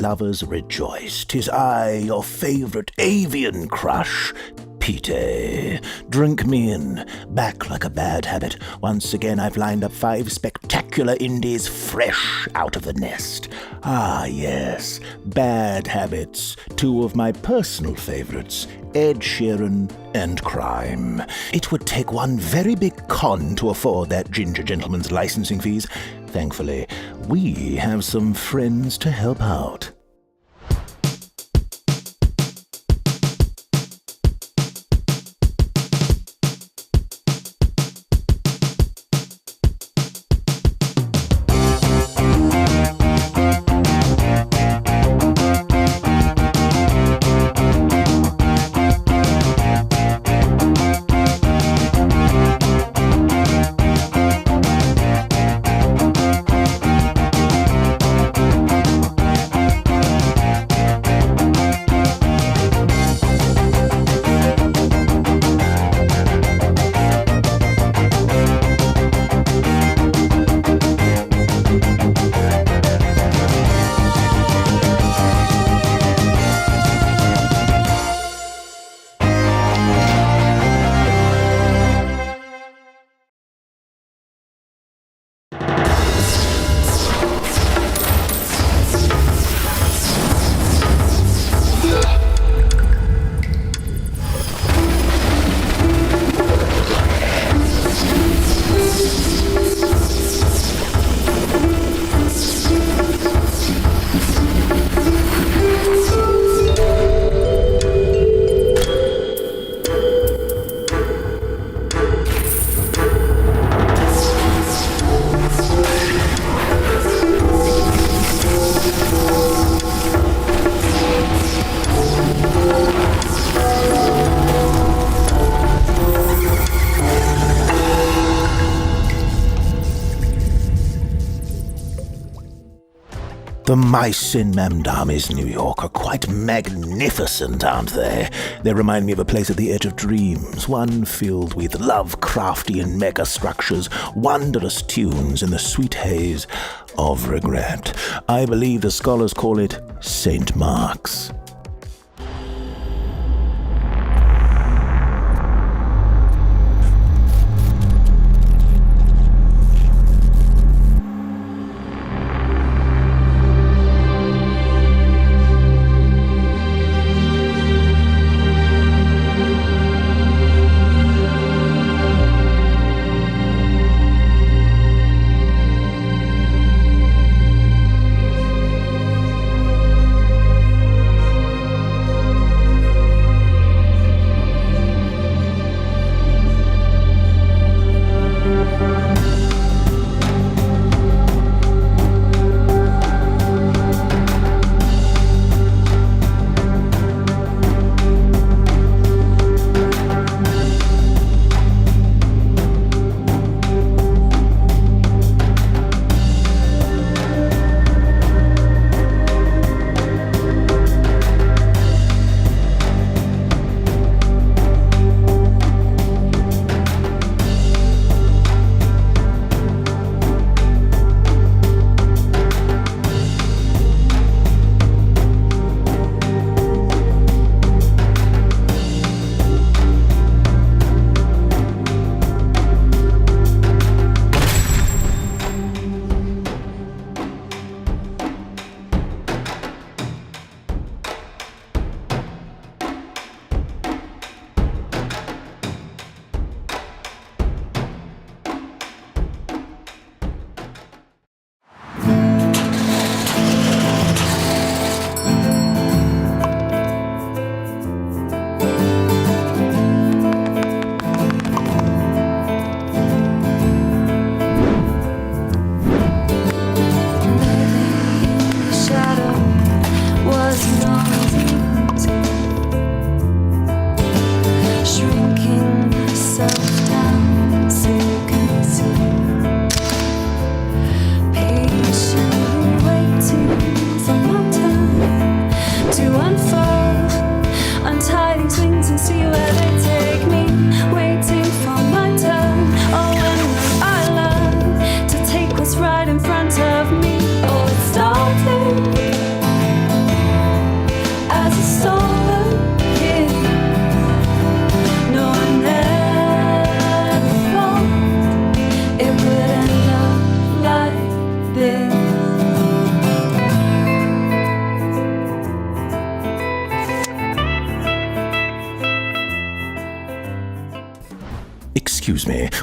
lovers rejoice. 'Tis I, your favourite avian crush, Pete. Drink me in, back like a bad habit. Once again I've lined up 5 spectacular indies fresh out of the nest. Ah, yes, bad habits. 2 of my personal favourites, Ed Sheeran and crime. It would take one very big con to afford that ginger gentleman's licensing fees. Thankfully, we have some friends to help out. The mice in Mamdami's New York are quite magnificent, aren't they? They remind me of a place at the edge of dreams, one filled with Lovecraftian mega-structures, wondrous tunes, and the sweet haze of regret. I believe the scholars call it St. Mark's.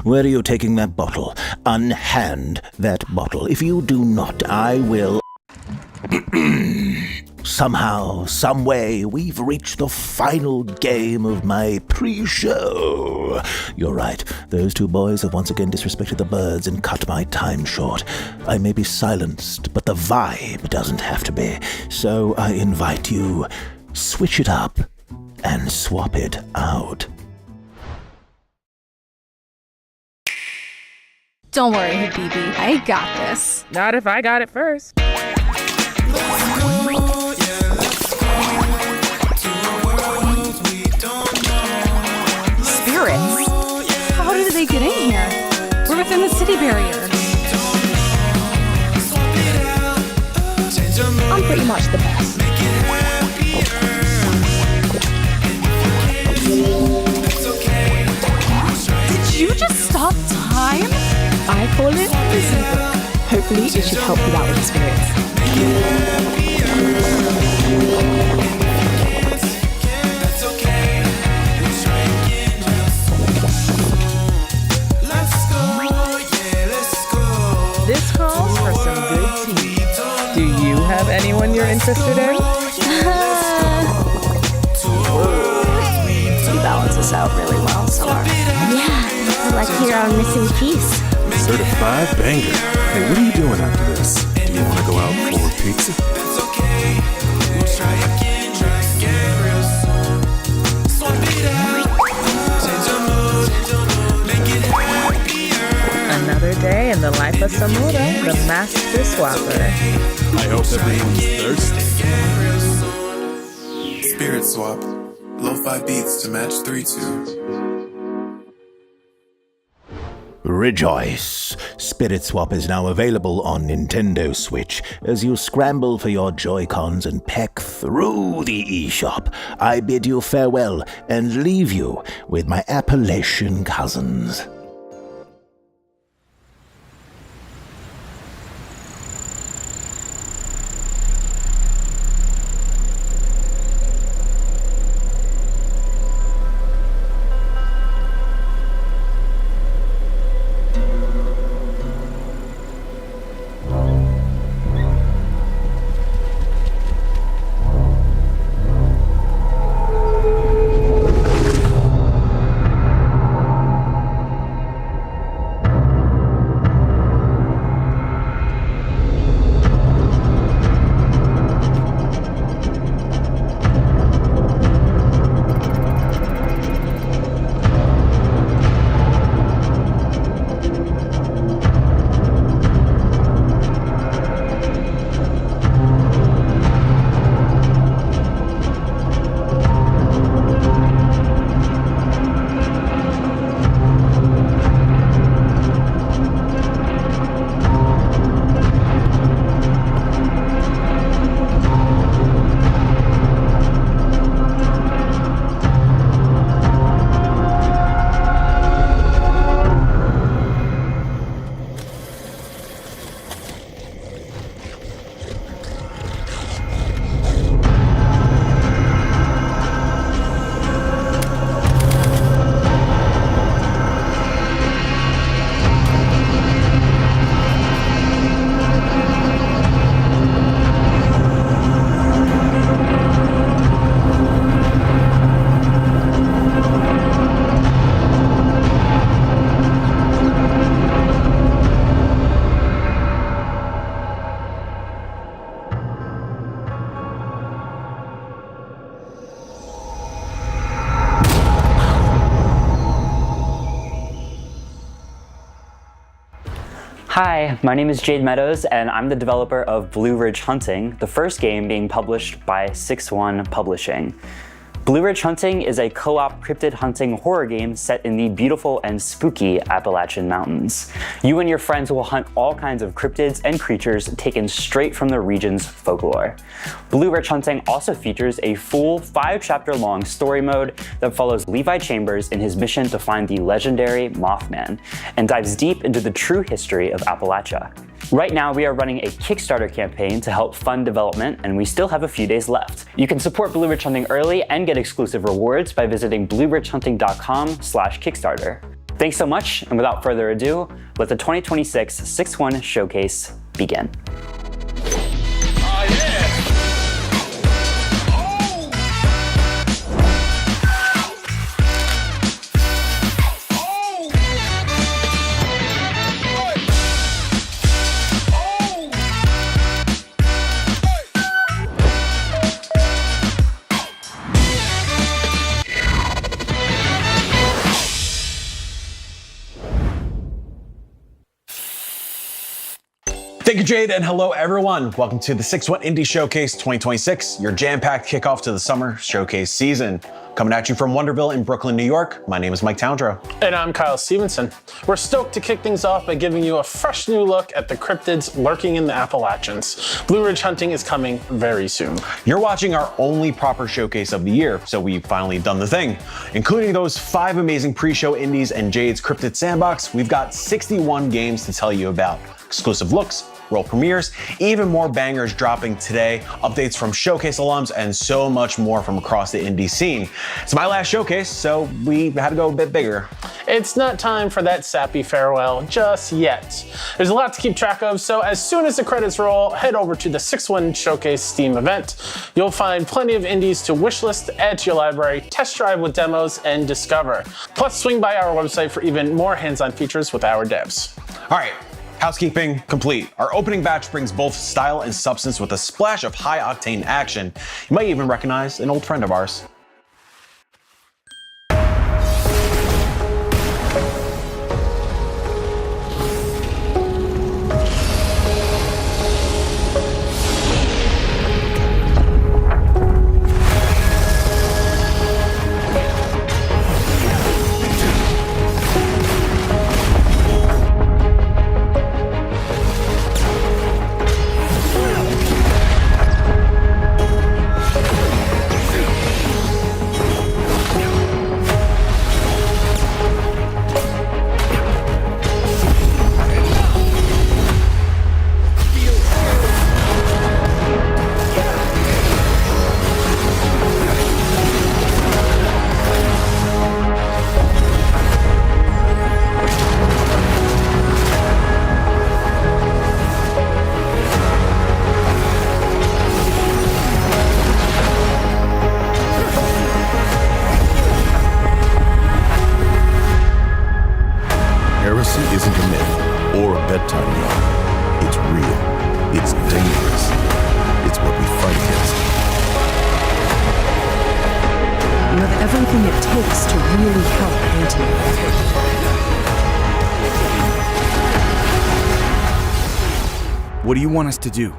Where are you taking that bottle? Unhand that bottle. If you do not, I will... Somehow, someway, we've reached the final game of my pre-show. You're right. Those two boys have once again disrespected the birds and cut my time short. I may be silenced, but the vibe doesn't have to be. So I invite you, switch it up and swap it out. Don't worry, Habibi. I got this. Not if I got it first. Spirits? How did they get in here? We're within the city barrier. I'm pretty much the best. Did you just stop time? I call it listen book. Hopefully it should help you out with the spirits. This calls for some good tea. Do you have anyone you're interested in? You balance us out really well, Summer. Yeah, like you're our missing piece. Certified banger. Hey, what are you doing after this? Do you want to go out for pizza? Another day in the life of Samura, the master swapper. I hope everyone's thirsty. Spirit swap. Lo-fi beats to match 3-2. Rejoice! Spirit Swap is now available on Nintendo Switch. As you scramble for your Joy-Cons and peck through the eShop, I bid you farewell and leave you with my Appalachian cousins. Hi, my name is Jade Meadows, and I'm the developer of Blue Ridge Hunting, the first game being published by 6-1 Publishing. Blue Ridge Hunting is a co-op cryptid hunting horror game set in the beautiful and spooky Appalachian Mountains. You and your friends will hunt all kinds of cryptids and creatures taken straight from the region's folklore. Blue Ridge Hunting also features a full 5-chapter-long story mode that follows Levi Chambers in his mission to find the legendary Mothman, and dives deep into the true history of Appalachia. Right now, we are running a Kickstarter campaign to help fund development, and we still have a few days left. You can support Blue Ridge Hunting early and get exclusive rewards by visiting blueridgehunting.com/Kickstarter. Thanks so much, and without further ado, let the 2026 6-1 Showcase begin. Thank you, Jade, and hello, everyone. Welcome to the 6-1 Indie Showcase 2026, your jam-packed kickoff to the summer showcase season. Coming at you from Wonderville in Brooklyn, New York, my name is Mike Towndrow. And I'm Kyle Stevenson. We're stoked to kick things off by giving you a fresh new look at the cryptids lurking in the Appalachians. Blue Ridge hunting is coming very soon. You're watching our only proper showcase of the year, so we've finally done the thing. Including those 5 amazing pre-show indies and Jade's Cryptid Sandbox, we've got 61 games to tell you about. Exclusive looks, world premieres, even more bangers dropping today, updates from Showcase alums, and so much more from across the indie scene. It's my last showcase, so we had to go a bit bigger. It's not time for that sappy farewell just yet. There's a lot to keep track of, so as soon as the credits roll, head over to the 6-1 Showcase Steam event. You'll find plenty of indies to wishlist, add to your library, test drive with demos, and discover. Plus, swing by our website for even more hands-on features with our devs. All right. Housekeeping complete. Our opening batch brings both style and substance with a splash of high-octane action. You might even recognize an old friend of ours. Isn't a myth or a bedtime yarn. It's real. It's dangerous. It's what we fight against. You have everything it takes to really help Auntie. What do you want us to do?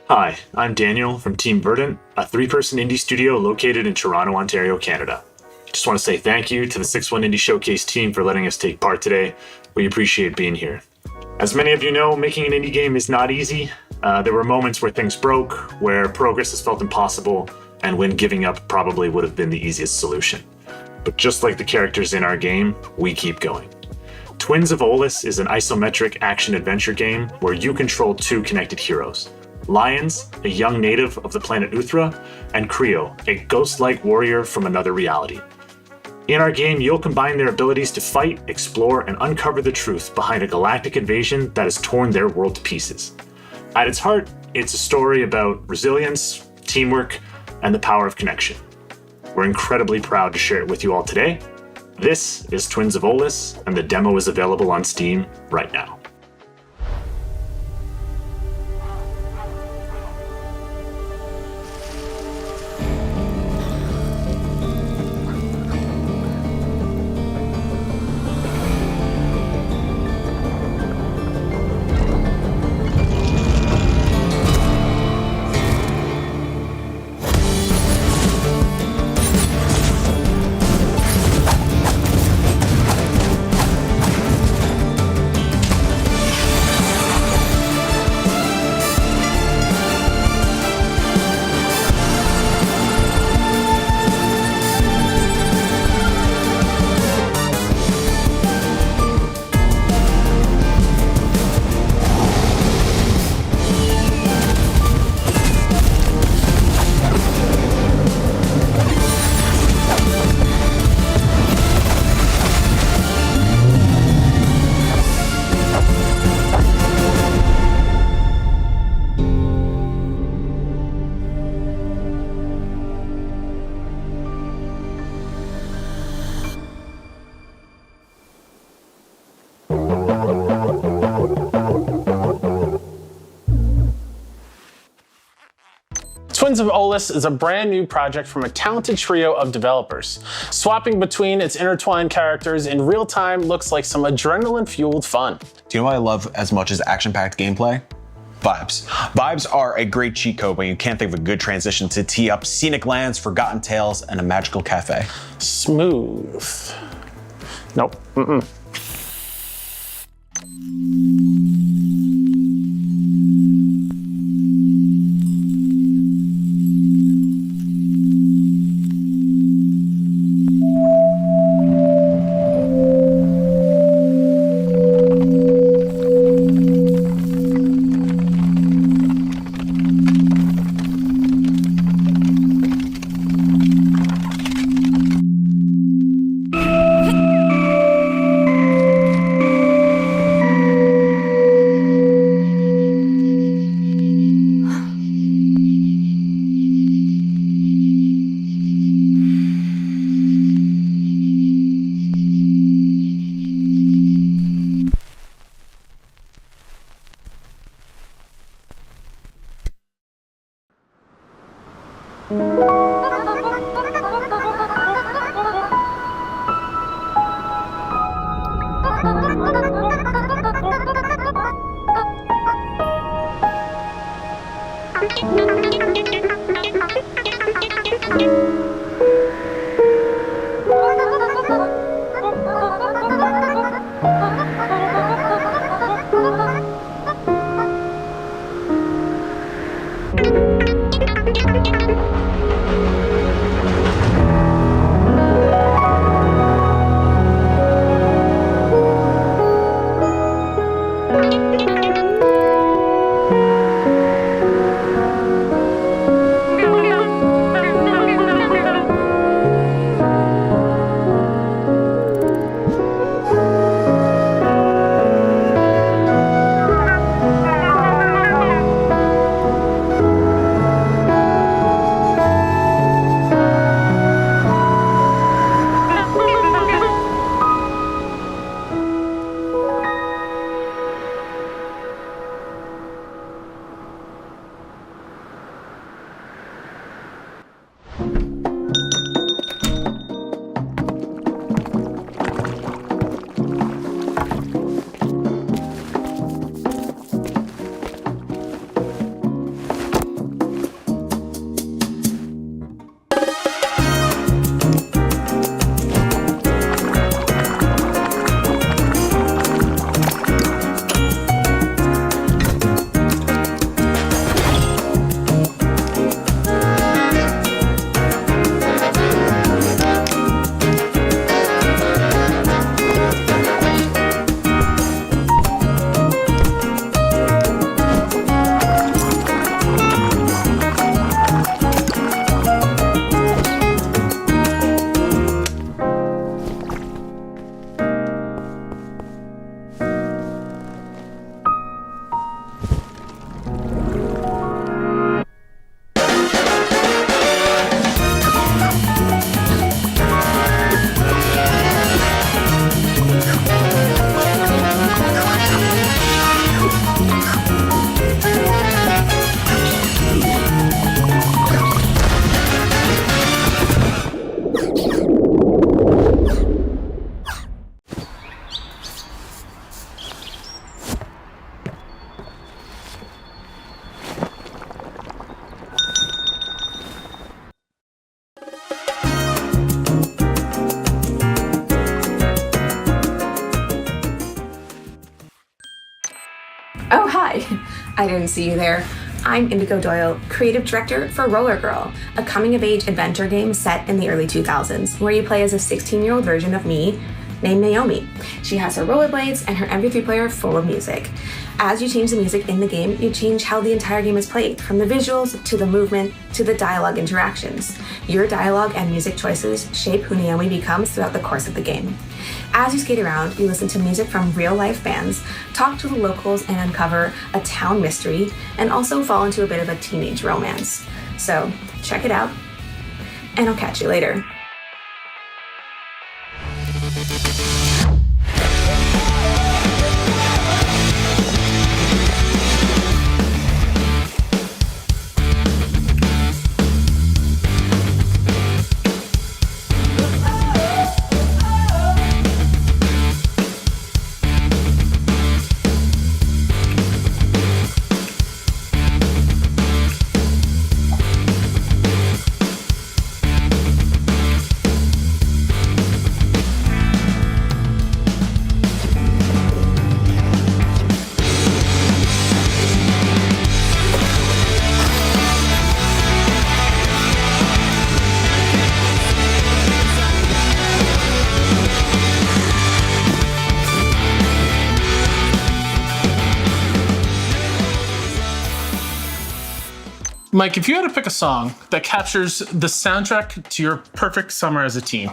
Hi, I'm Daniel from Team Verdant, a 3-person indie studio located in Toronto, Ontario, Canada. Just want to say thank you to the 6-1 Indie Showcase team for letting us take part today. We appreciate being here. As many of you know, making an indie game is not easy. There were moments where things broke, where progress has felt impossible, and when giving up probably would have been the easiest solution. But just like the characters in our game, we keep going. Twins of Olus is an isometric action-adventure game where you control two connected heroes. Lions, a young native of the planet Uthra, and Creo, a ghost-like warrior from another reality. In our game, you'll combine their abilities to fight, explore, and uncover the truth behind a galactic invasion that has torn their world to pieces. At its heart, it's a story about resilience, teamwork, and the power of connection. We're incredibly proud to share it with you all today. This is Twins of Olus, and the demo is available on Steam right now. Twins of Olus is a brand new project from a talented trio of developers. Swapping between its intertwined characters in real time looks like some adrenaline-fueled fun. Do you know what I love as much as action-packed gameplay? Vibes. Vibes are a great cheat code when you can't think of a good transition to tee up scenic lands, forgotten tales, and a magical cafe. Smooth. Nope. Oh, hi. I didn't see you there. I'm Indigo Doyle, creative director for Roller Girl, a coming-of-age adventure game set in the early 2000s, where you play as a 16-year-old version of me named Naomi. She has her rollerblades and her MP3 player full of music. As you change the music in the game, you change how the entire game is played, from the visuals to the movement to the dialogue interactions. Your dialogue and music choices shape who Naomi becomes throughout the course of the game. As you skate around, you listen to music from real-life bands, talk to the locals and uncover a town mystery, and also fall into a bit of a teenage romance. So, check it out, and I'll catch you later. Mike, if you had to pick a song that captures the soundtrack to your perfect summer as a teen,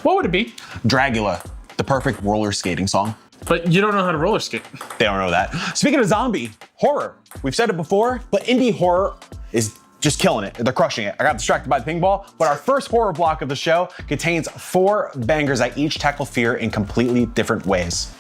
what would it be? Dragula, the perfect roller skating song. But you don't know how to roller skate. They don't know that. Speaking of zombie, horror. We've said it before, but indie horror is just killing it. They're crushing it. I got distracted by the ping ball, but our first horror block of the show contains 4 bangers that each tackle fear in completely different ways.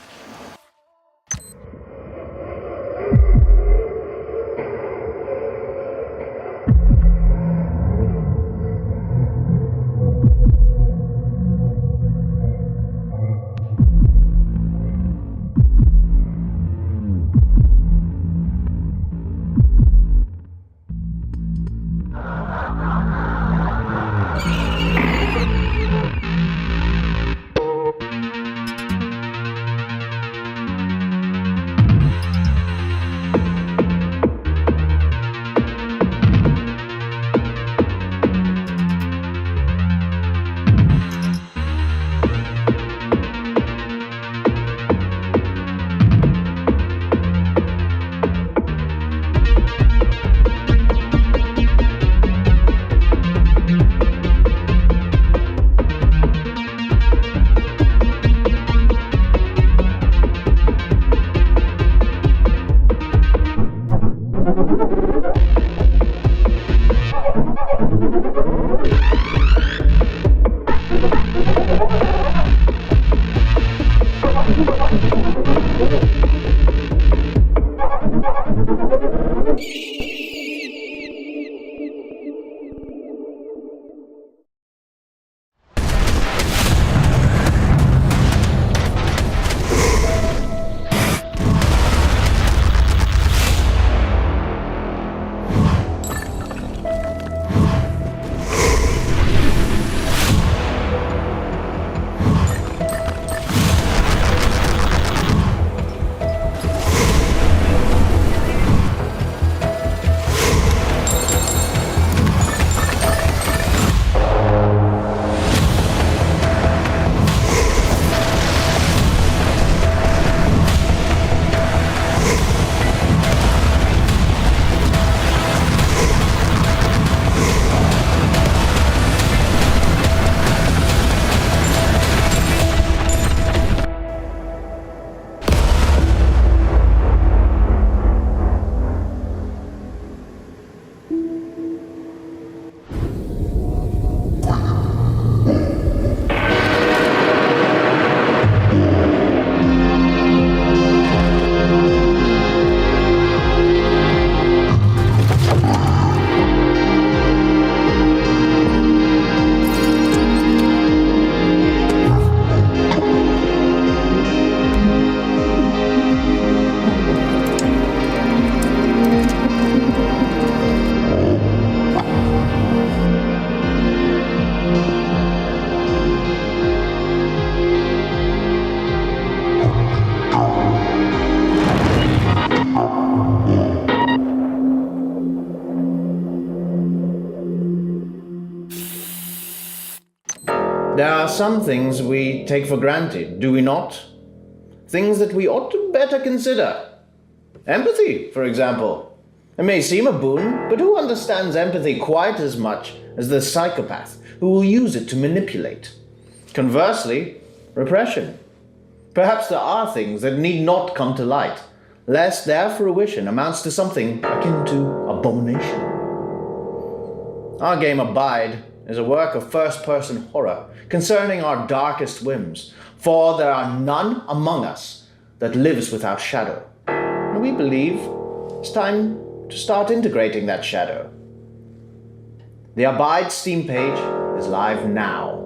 There are some things we take for granted, do we not? Things that we ought to better consider. Empathy, for example. It may seem a boon, but who understands empathy quite as much as the psychopath who will use it to manipulate? Conversely, repression. Perhaps there are things that need not come to light, lest their fruition amounts to something akin to abomination. Our game Abide is a work of first-person horror concerning our darkest whims, for there are none among us that lives without shadow. And we believe it's time to start integrating that shadow. The Abide Steam page is live now.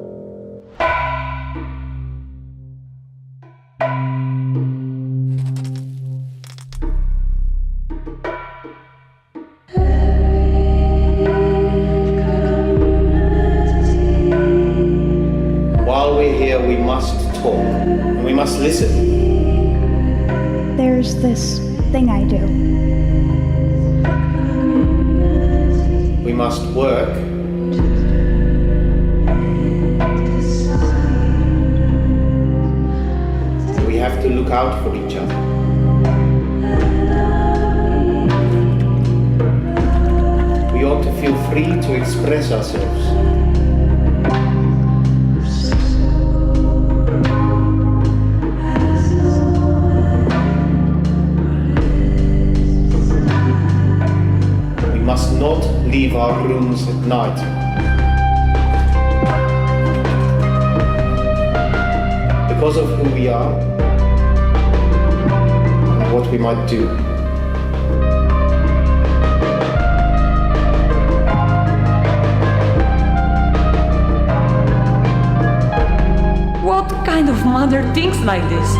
While we're here, we must talk, and we must listen. There's this thing I do. We must work. We have to look out for each other. We ought to feel free to express ourselves. We must not leave our rooms at night. Because of who we are and what we might do. What kind of mother thinks like this?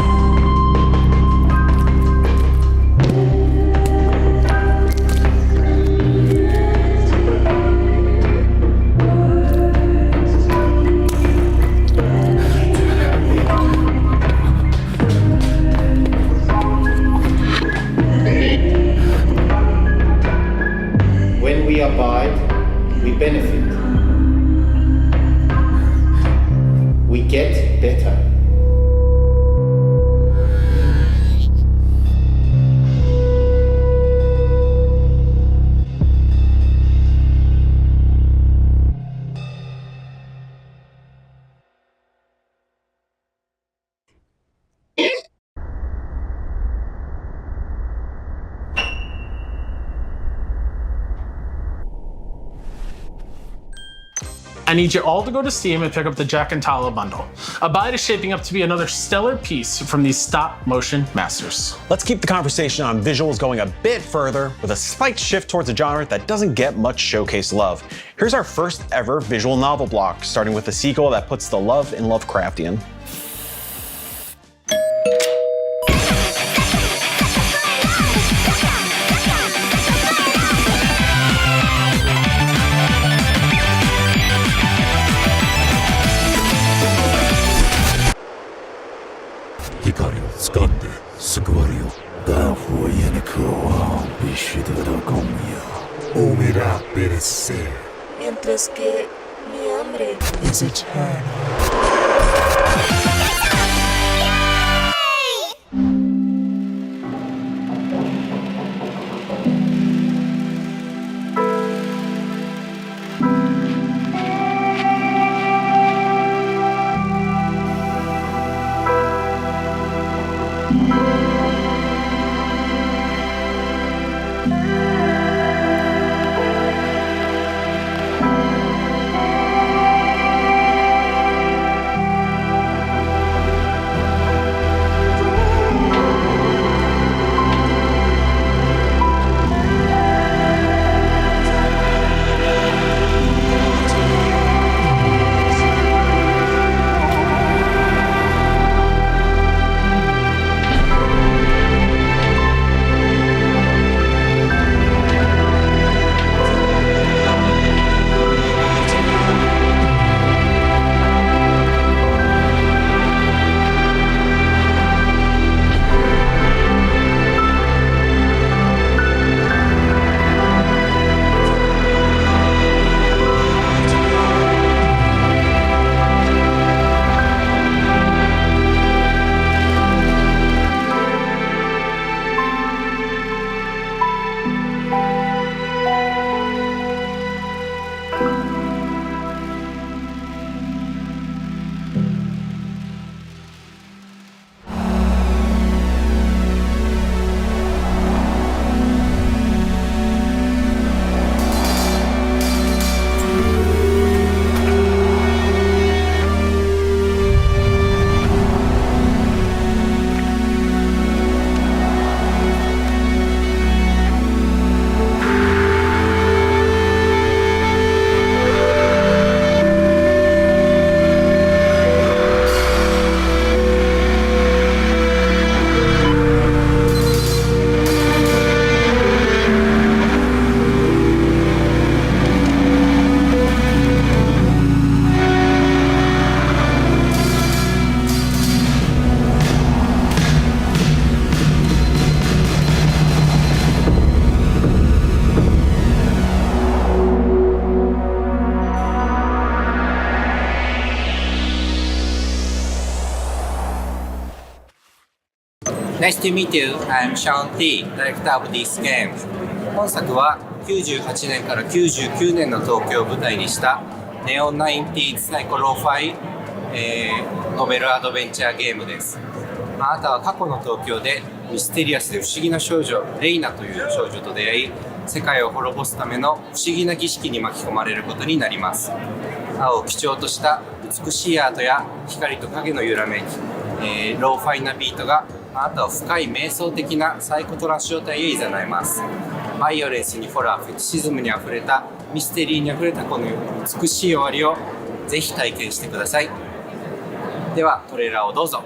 When we abide, we benefit. We get better. I need you all to go to Steam and pick up the Jack and Tala bundle. Abide is shaping up to be another stellar piece from these stop-motion masters. Let's keep the conversation on visuals going a bit further with a slight shift towards a genre that doesn't get much showcase love. Here's our first ever visual novel block, starting with a sequel that puts the love in Lovecraftian. Humirá perecer, mientras que mi hambre es eterna. Nice to meet you. I'm Sean T, director of this game. 本作は98年から99年の東京を舞台にしたネオ 90s サイコローファイ、ノベルアドベンチャーゲームです。あなたは過去の東京でミステリアスで不思議な少女レイナという少女と出会い、世界を滅ぼすための不思議な儀式に巻き込まれることになります。青を基調とした美しいアートや光と影の揺らめき、ローファイなビートがあなたを深い瞑想的なサイコトランス状態へ誘います。バイオレンスにホラー、フェチシズムにあふれたミステリーにあふれたこの美しい終わりをぜひ体験してください。ではトレーラーをどうぞ。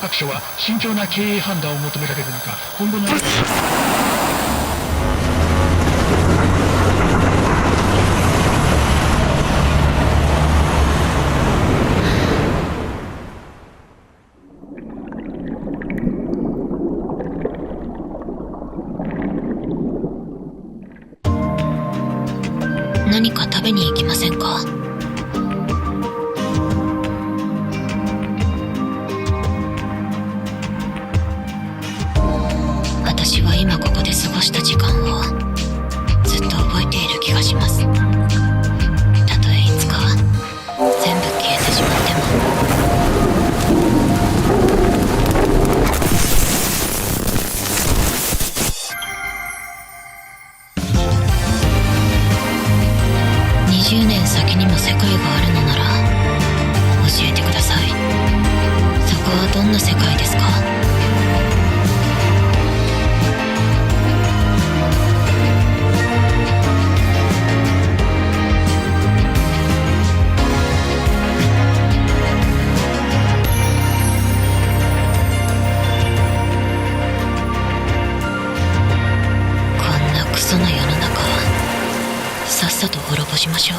各所は慎重な経営判断を求められる中、今後の何か食べに行きませんか？私は今ここで過ごした時間をずっと覚えている気がします。たとえいつか全部消えてしまっても。20年先にも世界があるのなら教えてください。そこはどんな世界ですか？その世の中さっさと滅ぼしましょう。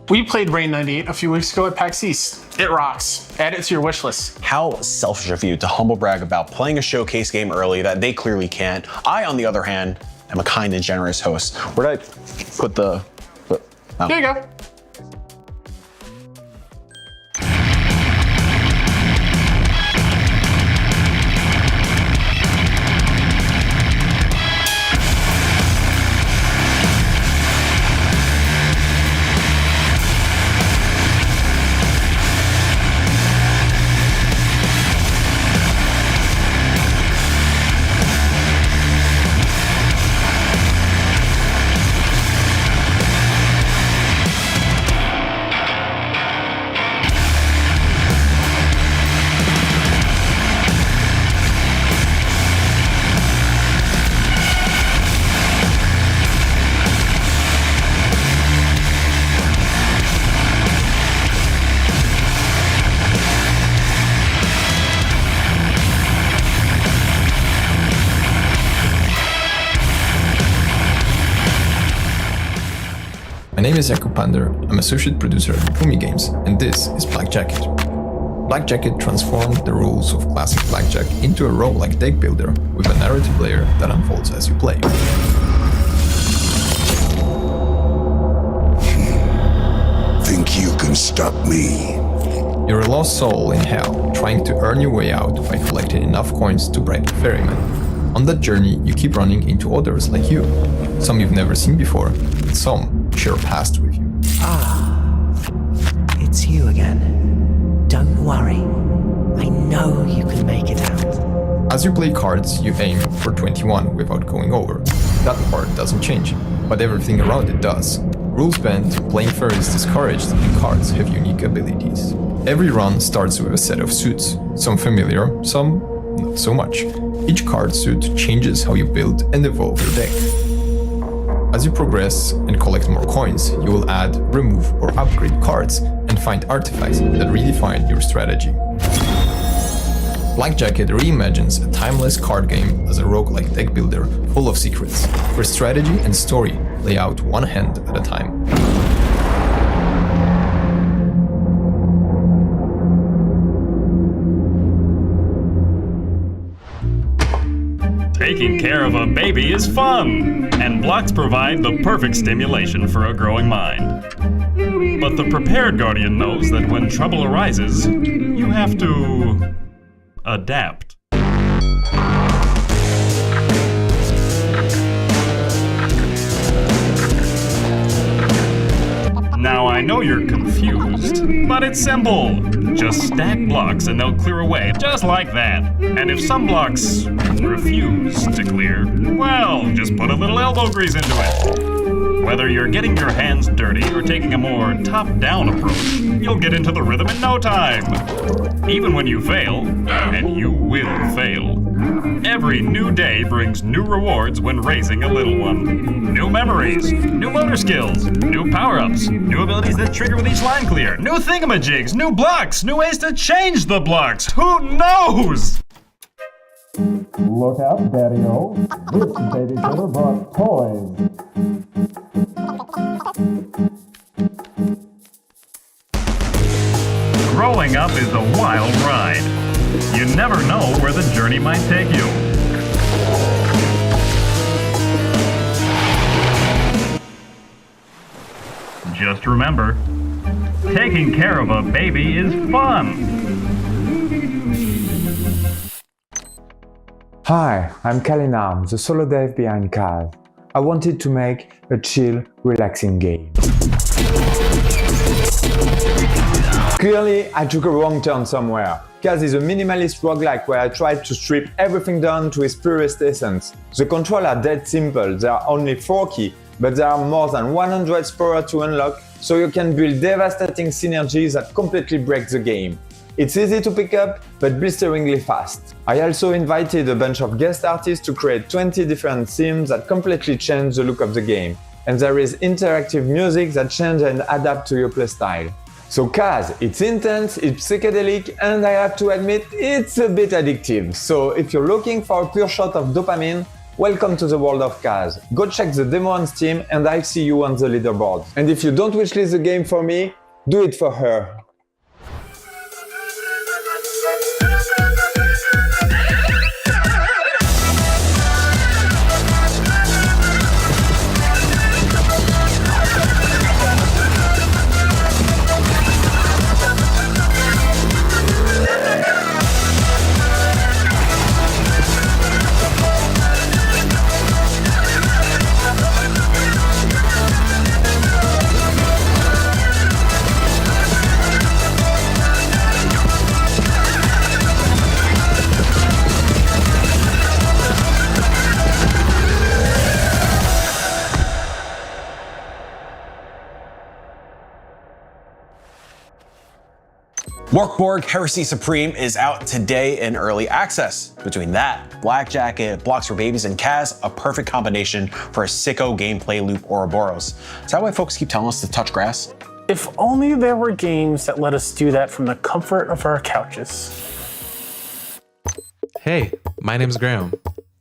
We played Rain 98 a few weeks ago at PAX East. It rocks. Add it to your wish list. How selfish of you to humble brag about playing a showcase game early that they clearly can't. I, on the other hand, am a kind and generous host. Where did I put the... Oh. There you go. My name is Pander. I'm associate producer at Fumi Games, and this is Black Jacket. Black Jacket transformed the rules of classic blackjack into a roguelike deck builder with a narrative layer that unfolds as you play. Think you can stop me? You're a lost soul in hell, trying to earn your way out by collecting enough coins to bribe a ferryman. On that journey, you keep running into others like you. Some you've never seen before, and some share past with you. It's you again. Don't worry. I know you can make it out. As you play cards, you aim for 21 without going over. That part doesn't change, but everything around it does. Rules bend, playing fair is discouraged, and cards have unique abilities. Every run starts with a set of suits, some familiar, some not so much. Each card suit changes how you build and evolve your deck. As you progress and collect more coins, you will add, remove, or upgrade cards and find artifacts that redefine your strategy. Black Jacket reimagines a timeless card game as a roguelike deck builder full of secrets, where strategy and story play out one hand at a time. Taking care of a baby is fun, and blocks provide the perfect stimulation for a growing mind. But the prepared Guardian knows that when trouble arises, you have to adapt. Now I know you're confused, but it's simple. Just stack blocks and they'll clear away, just like that. And if some blocks refuse to clear, well, just put a little elbow grease into it. Whether you're getting your hands dirty or taking a more top-down approach, you'll get into the rhythm in no time. Even when you fail, and you will fail, every new day brings new rewards when raising a little one. New memories, new motor skills, new power-ups, new abilities that trigger with each line clear, new thingamajigs, new blocks, new ways to change the blocks. Who knows? Look out, Daddy-O. This babysitter brought toys. Growing up is a wild ride. You never know where the journey might take you. Just remember, taking care of a baby is fun. Hi, I'm Kalinam, the solo dev behind Kaz. I wanted to make a chill, relaxing game. Clearly, I took a wrong turn somewhere. Kaz is a minimalist roguelike where I tried to strip everything down to its purest essence. The controls are dead simple, there are only 4 keys, but there are more than 100 explorers to unlock, so you can build devastating synergies that completely break the game. It's easy to pick up, but blisteringly fast. I also invited a bunch of guest artists to create 20 different themes that completely change the look of the game. And there is interactive music that changes and adapts to your playstyle. So Kaz, it's intense, it's psychedelic, and I have to admit, it's a bit addictive. So if you're looking for a pure shot of dopamine, welcome to the world of Kaz. Go check the demo on Steam, and I'll see you on the leaderboard. And if you don't wishlist the game for me, do it for her. Morkborg Heresy Supreme is out today in early access. Between that, Black Jacket, Blocks for Babies, and Kaz, a perfect combination for a sicko gameplay loop Ouroboros. Is that why folks keep telling us to touch grass? If only there were games that let us do that from the comfort of our couches. Hey, my name's Graham.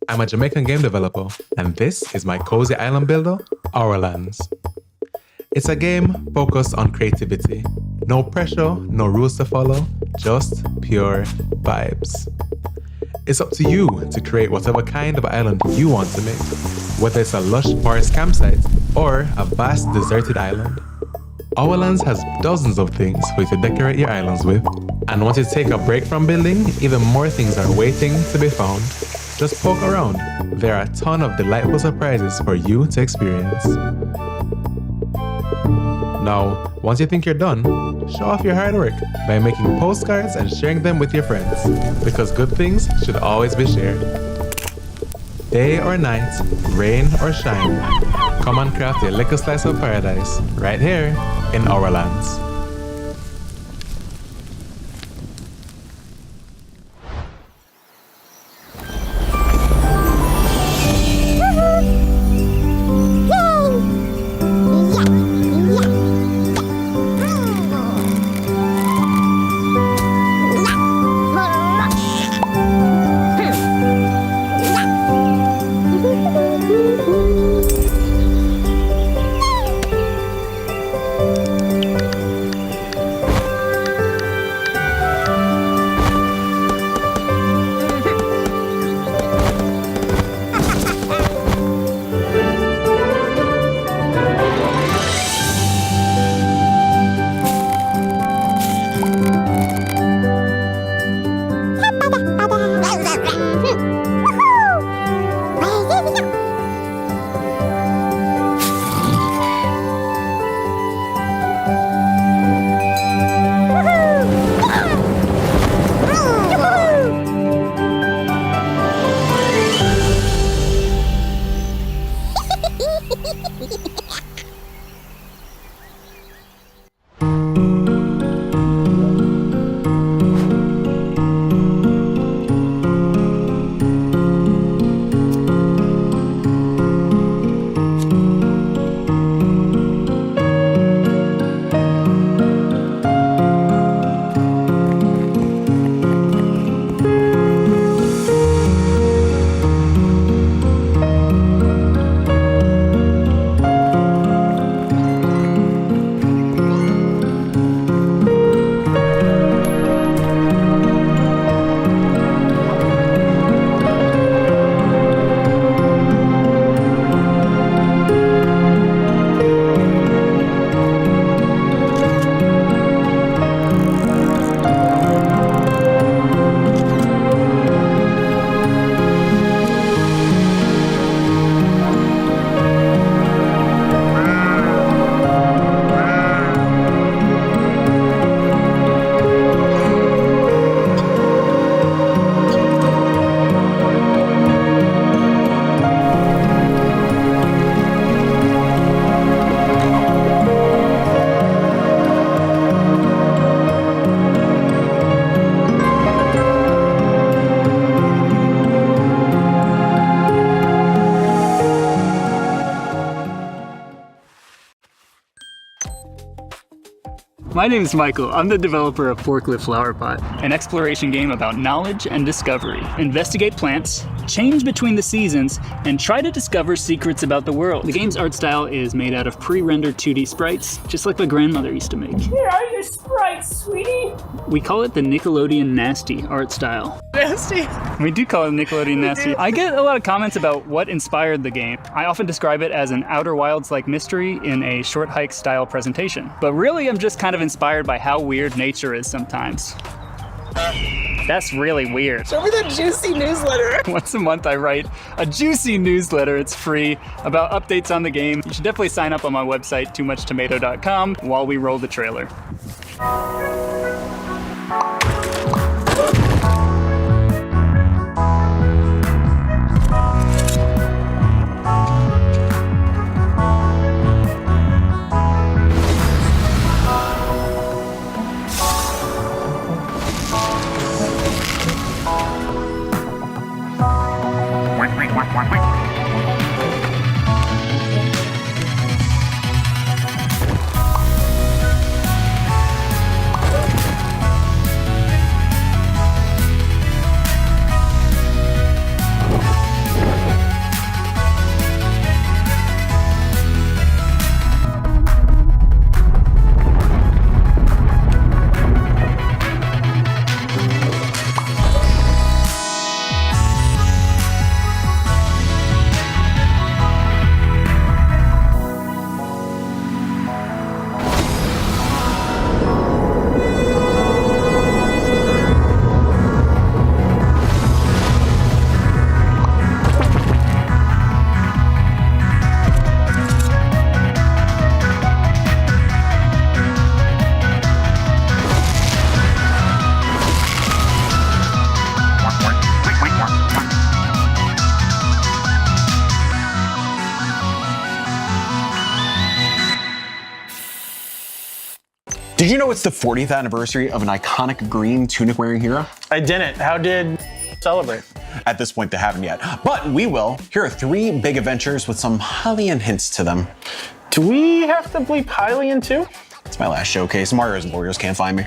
I'm a Jamaican game developer, and this is my cozy island builder, Our Lands. It's a game focused on creativity. No pressure, no rules to follow, just pure vibes. It's up to you to create whatever kind of island you want to make, whether it's a lush forest campsite or a vast deserted island. Our Lands has dozens of things for you to decorate your islands with, and once you take a break from building, even more things are waiting to be found. Just poke around. There are a ton of delightful surprises for you to experience. Now, once you think you're done, show off your hard work by making postcards and sharing them with your friends, because good things should always be shared. Day or night, rain or shine, come and craft a little slice of paradise right here in Our Lands. My name is Michael. I'm the developer of Forklift Flower Pot, an exploration game about knowledge and discovery. Investigate plants, change between the seasons, and try to discover secrets about the world. The game's art style is made out of pre-rendered 2D sprites, just like my grandmother used to make. Here are your sprites, sweetie. We call it the Nickelodeon Nasty art style. Nasty? We do call it Nickelodeon Nasty. I get a lot of comments about what inspired the game. I often describe it as an Outer Wilds-like mystery in a short hike style presentation. But really, I'm just kind of inspired by how weird nature is sometimes. That's really weird. Show me the juicy newsletter. Once a month I write a juicy newsletter, it's free, about updates on the game. You should definitely sign up on my website, toomuchtomato.com, while we roll the trailer. Did you know it's the 40th anniversary of an iconic green tunic-wearing hero? I didn't. How did celebrate? At this point, they haven't yet. But we will. Here are 3 big adventures with some Hylian hints to them. Do we have to bleep Hylian too? It's my last showcase. Mario's Warriors can't find me.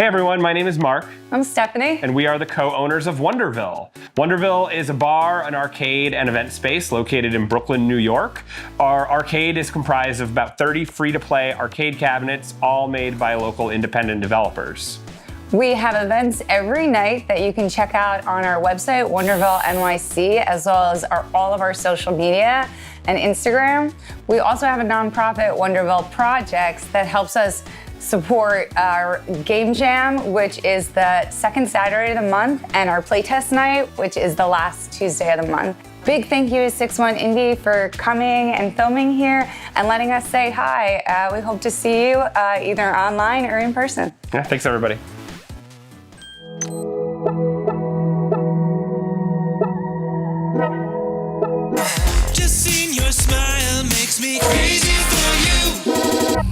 Hey everyone, my name is Mark. I'm Stephanie. And we are the co-owners of Wonderville. Wonderville is a bar, an arcade, and event space located in Brooklyn, New York. Our arcade is comprised of about 30 free-to-play arcade cabinets, all made by local independent developers. We have events every night that you can check out on our website, Wonderville NYC, as well as all of our social media and Instagram. We also have a nonprofit, Wonderville Projects, that helps us support our Game Jam, which is the second Saturday of the month, and our playtest night, which is the last Tuesday of the month. Big thank you to 6-1 Indie for coming and filming here and letting us say hi. We hope to see you either online or in person. Yeah, thanks everybody. Just seeing your smile makes me crazy for you.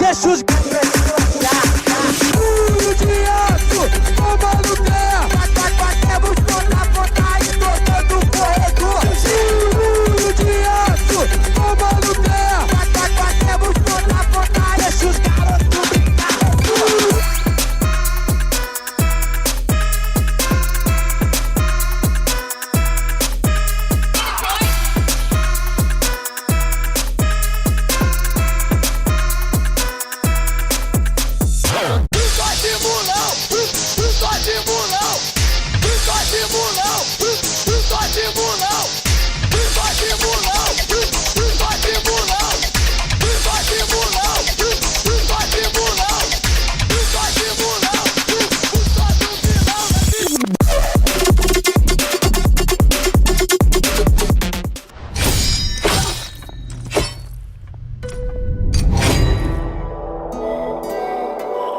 Deixa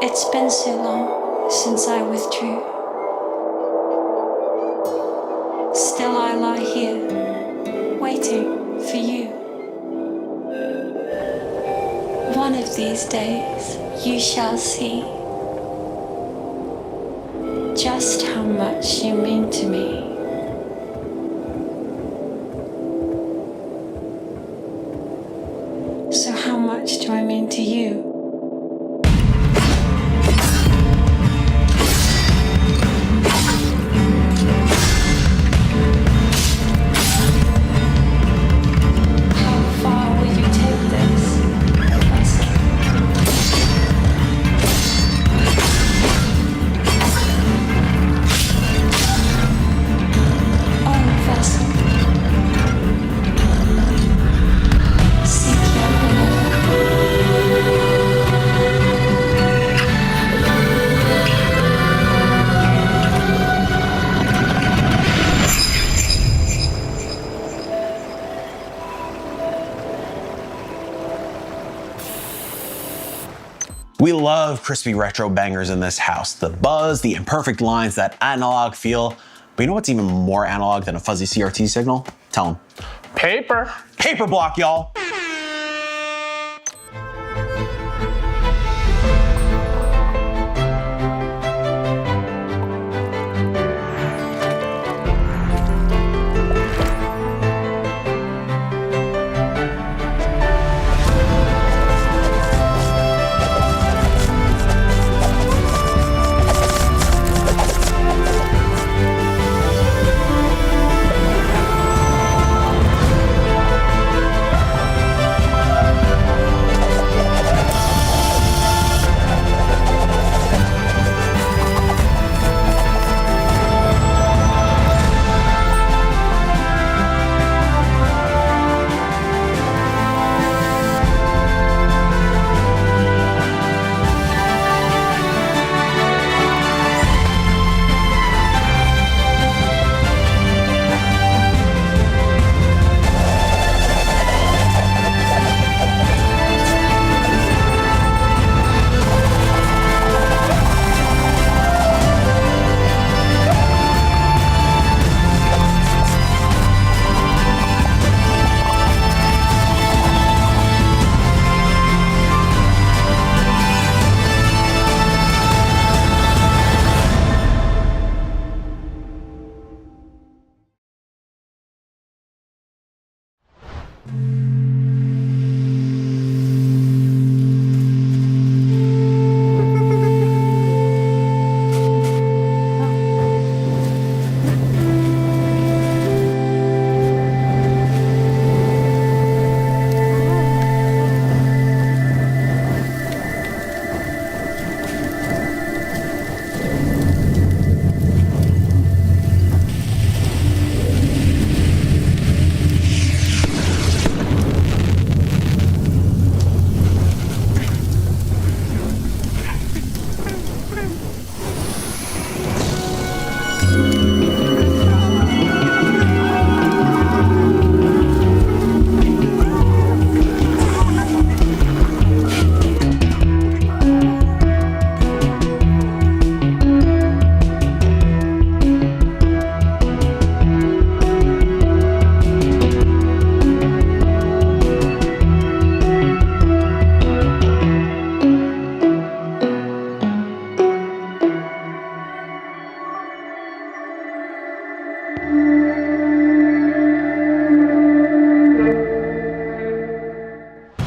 It's been so long since I withdrew. Still I lie here, waiting for you. One of these days you shall see just how much you mean to me. So how much do I mean to you? We love crispy retro bangers in this house. The buzz, the imperfect lines, that analog feel. But you know what's even more analog than a fuzzy CRT signal? Tell them. Paper. Paper block, y'all.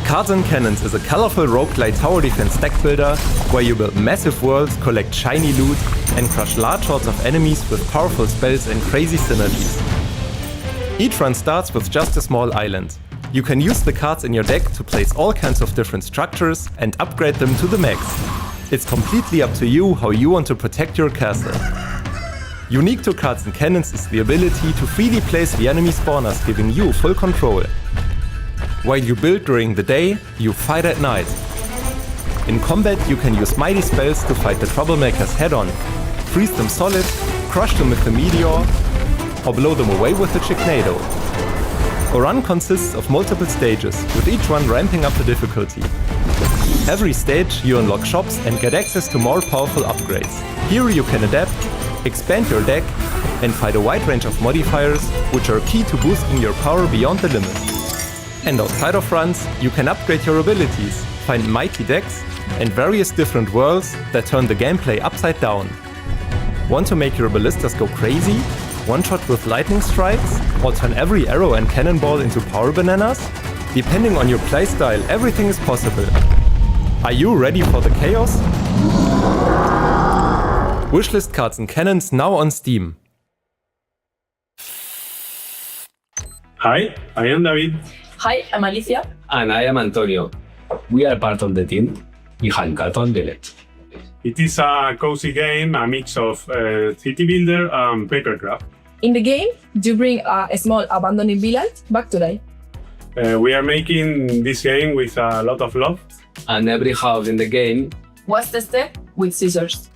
Cards and Cannons is a colorful roguelike tower defense deck builder where you build massive worlds, collect shiny loot, and crush large hordes of enemies with powerful spells and crazy synergies. Each run starts with just a small island. You can use the cards in your deck to place all kinds of different structures and upgrade them to the max. It's completely up to you how you want to protect your castle. Unique to Cards and Cannons is the ability to freely place the enemy spawners, giving you full control. While you build during the day, you fight at night. In combat, you can use mighty spells to fight the troublemakers head-on, freeze them solid, crush them with the meteor, or blow them away with the Chignado. A run consists of multiple stages, with each one ramping up the difficulty. Every stage, you unlock shops and get access to more powerful upgrades. Here you can adapt, expand your deck, and fight a wide range of modifiers, which are key to boosting your power beyond the limit. And outside of runs, you can upgrade your abilities, find mighty decks, and various different worlds that turn the gameplay upside down. Want to make your ballistas go crazy? One-shot with lightning strikes? Or turn every arrow and cannonball into power bananas? Depending on your playstyle, everything is possible. Are you ready for the chaos? Wishlist Cards and Cannons now on Steam. Hi, I am David. Hi, I'm Alicia. And I am Antonio. We are part of the team behind Carton Village. It is a cozy game, a mix of city builder and papercraft. In the game, you bring a small abandoned village back to life. We are making this game with a lot of love. And every house in the game was tested with scissors,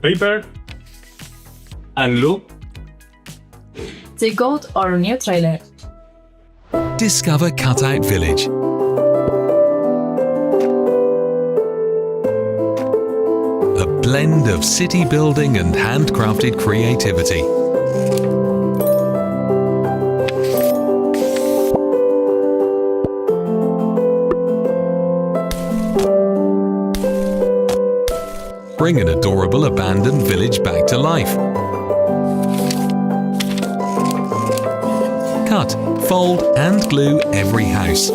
paper, and glue. Check out our new trailer. Discover Cutout Village. A blend of city building and handcrafted creativity. Bring an adorable abandoned village back to life. Cut, fold and glue every house.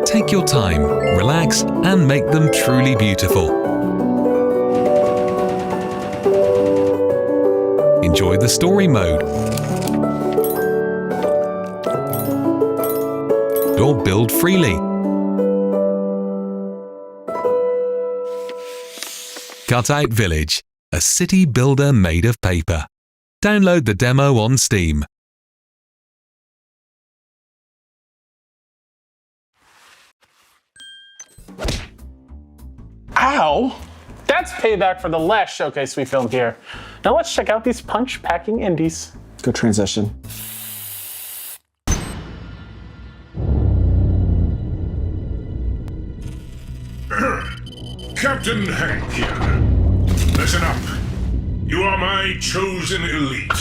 Take your time, relax and make them truly beautiful. Enjoy the story mode. Or build freely. Cutout Village, a city builder made of paper. Download the demo on Steam. Ow! That's payback for the last showcase we filmed here. Now let's check out these punch-packing indies. Good transition. Captain Hank here. Listen up. You are my chosen elite.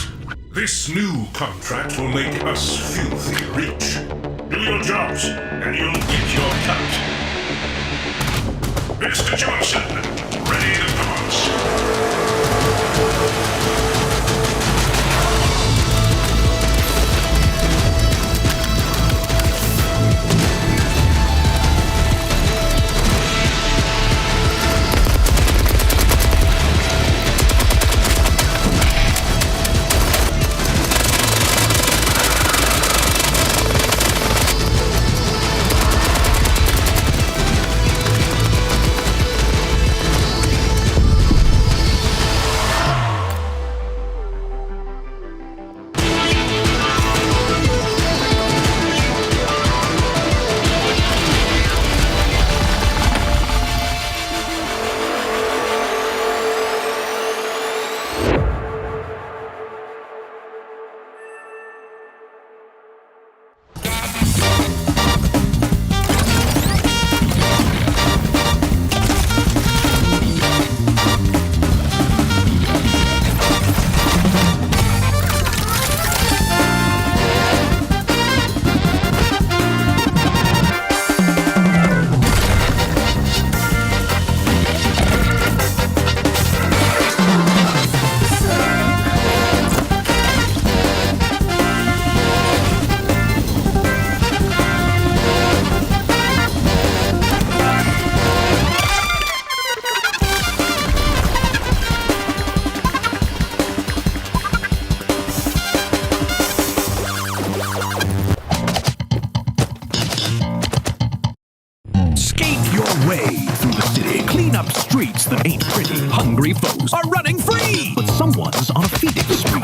This new contract will make us filthy rich. Do your jobs, and you'll get your cut. Mr. Johnson, ready to pounce. a feeding stream.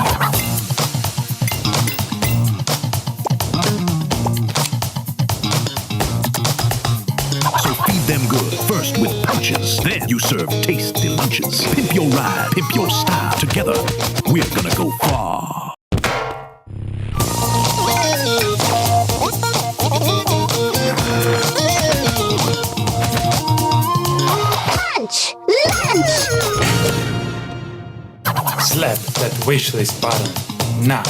So feed them good, first with punches, then you serve tasty lunches. Pimp your ride, pimp your style, together we're gonna go far. Lunch! Lunch! Slap that wishlist button now.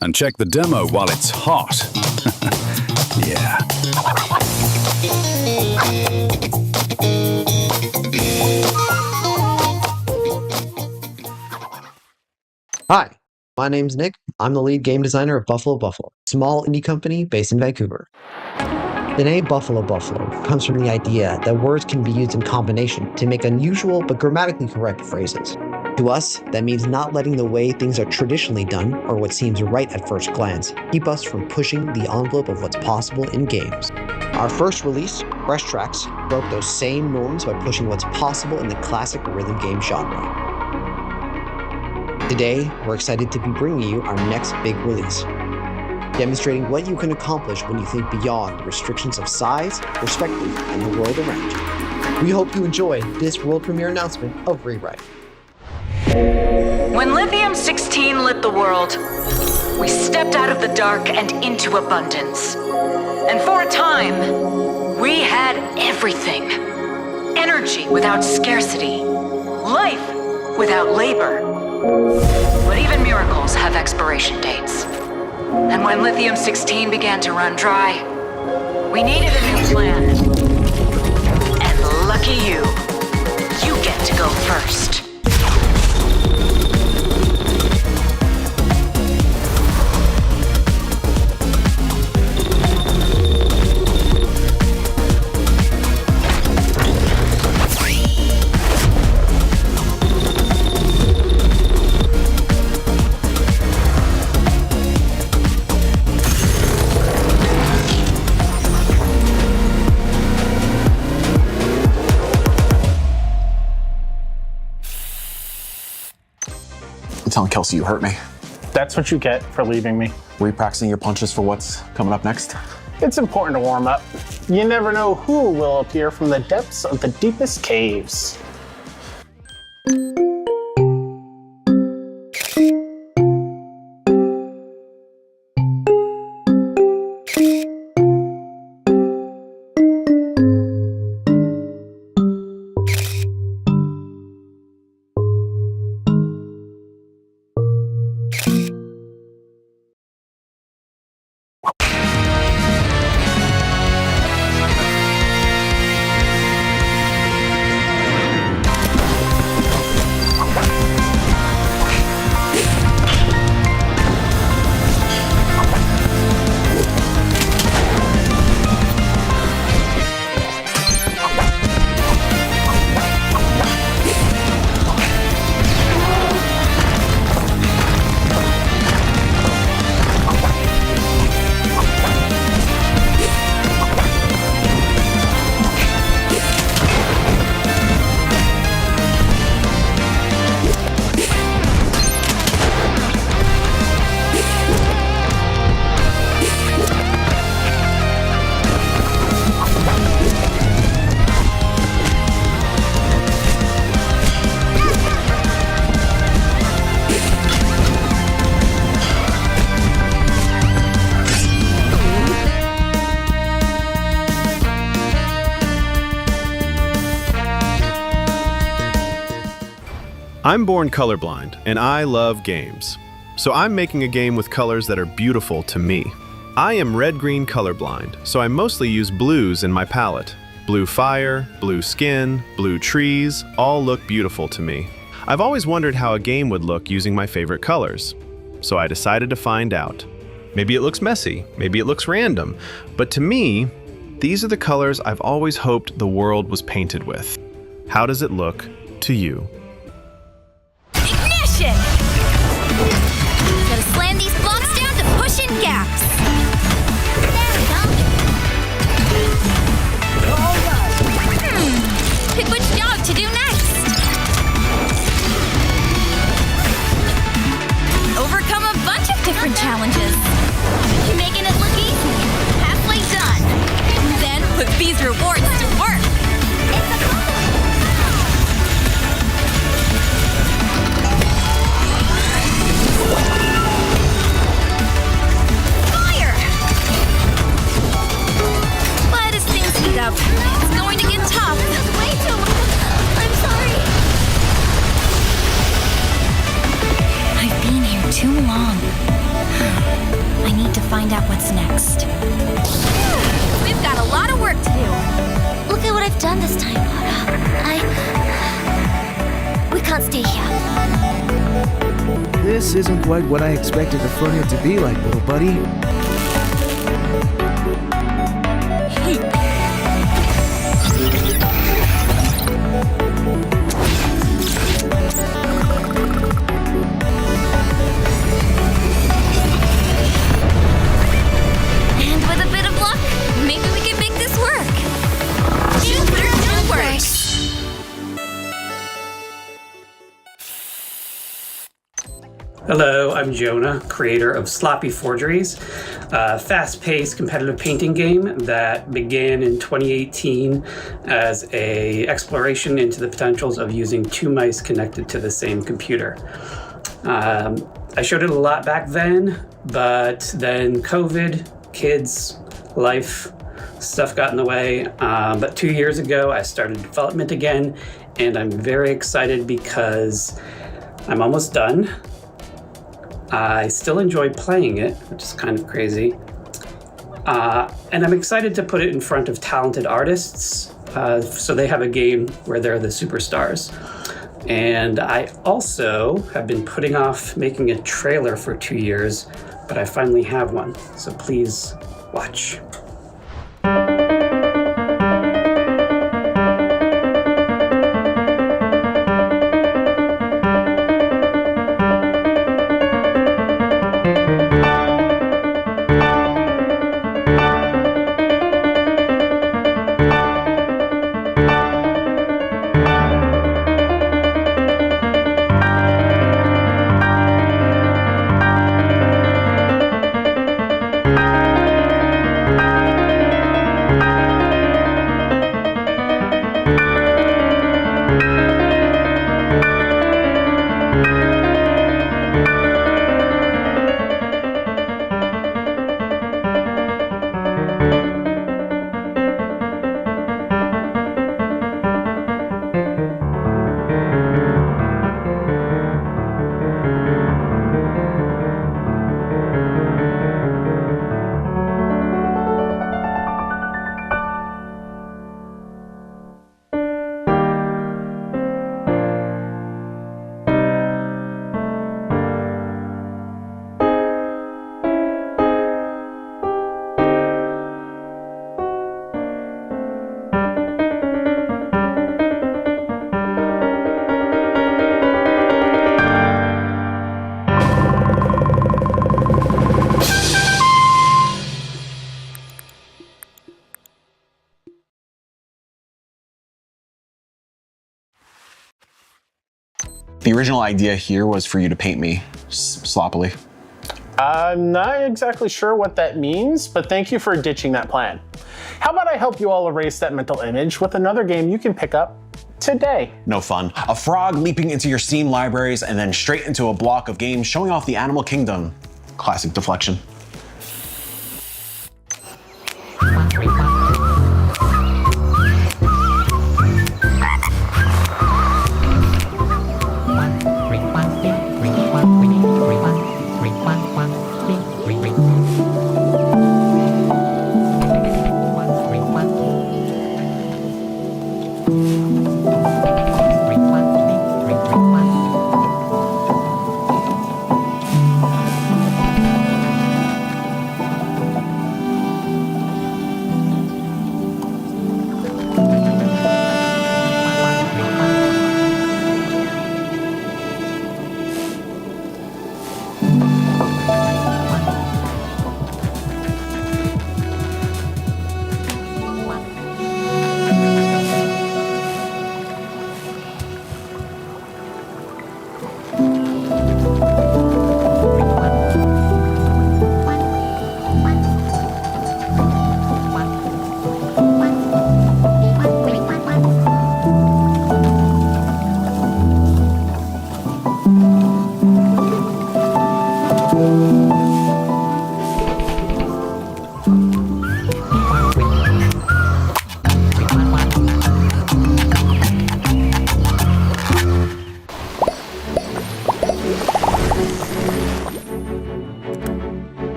And check the demo while it's hot. Yeah. Hi, my name's Nick. I'm the lead game designer of Buffalo Buffalo, a small indie company based in Vancouver. The name Buffalo Buffalo comes from the idea that words can be used in combination to make unusual but grammatically correct phrases. To us, that means not letting the way things are traditionally done, or what seems right at first glance, keep us from pushing the envelope of what's possible in games. Our first release, Fresh Tracks, broke those same norms by pushing what's possible in the classic rhythm game genre. Today, we're excited to be bringing you our next big release, demonstrating what you can accomplish when you think beyond the restrictions of size, perspective, and the world around you. We hope you enjoy this world premiere announcement of Rewrite. When Lithium-16 lit the world, we stepped out of the dark and into abundance. And for a time, we had everything. Energy without scarcity. Life without labor. But even miracles have expiration dates. And when Lithium-16 began to run dry, we needed a new plan. And lucky you get to go first. I'm telling Kelsey you hurt me. That's what you get for leaving me. Were you practicing your punches for what's coming up next? It's important to warm up. You never know who will appear from the depths of the deepest caves. I'm born colorblind, and I love games. So I'm making a game with colors that are beautiful to me. I am red-green colorblind, so I mostly use blues in my palette. Blue fire, blue skin, blue trees, all look beautiful to me. I've always wondered how a game would look using my favorite colors. So I decided to find out. Maybe it looks messy, maybe it looks random, but to me, these are the colors I've always hoped the world was painted with. How does it look to you? Ignition! Gotta slam these blocks down to push in gaps. Pick which job to do next. too long. I need to find out what's next. We've got a lot of work to do. Look at what I've done this time, Laura. We can't stay here. This isn't quite what I expected the front end to be like, little buddy. And with a bit of luck, maybe we can make this work. Jupiter works. Hello, I'm Jonah, creator of Sloppy Forgeries, a fast-paced competitive painting game that began in 2018 as an exploration into the potentials of using two mice connected to the same computer. I showed it a lot back then, but then COVID, kids, life, stuff got in the way. But 2 years ago, I started development again, and I'm very excited because I'm almost done. I still enjoy playing it, which is kind of crazy. And I'm excited to put it in front of talented artists so they have a game where they're the superstars. And I also have been putting off making a trailer for 2 years, but I finally have one. So please watch. The original idea here was for you to paint me sloppily. I'm not exactly sure what that means, but thank you for ditching that plan. How about I help you all erase that mental image with another game you can pick up today? No fun. A frog leaping into your Steam libraries and then straight into a block of games showing off the animal kingdom. Classic deflection.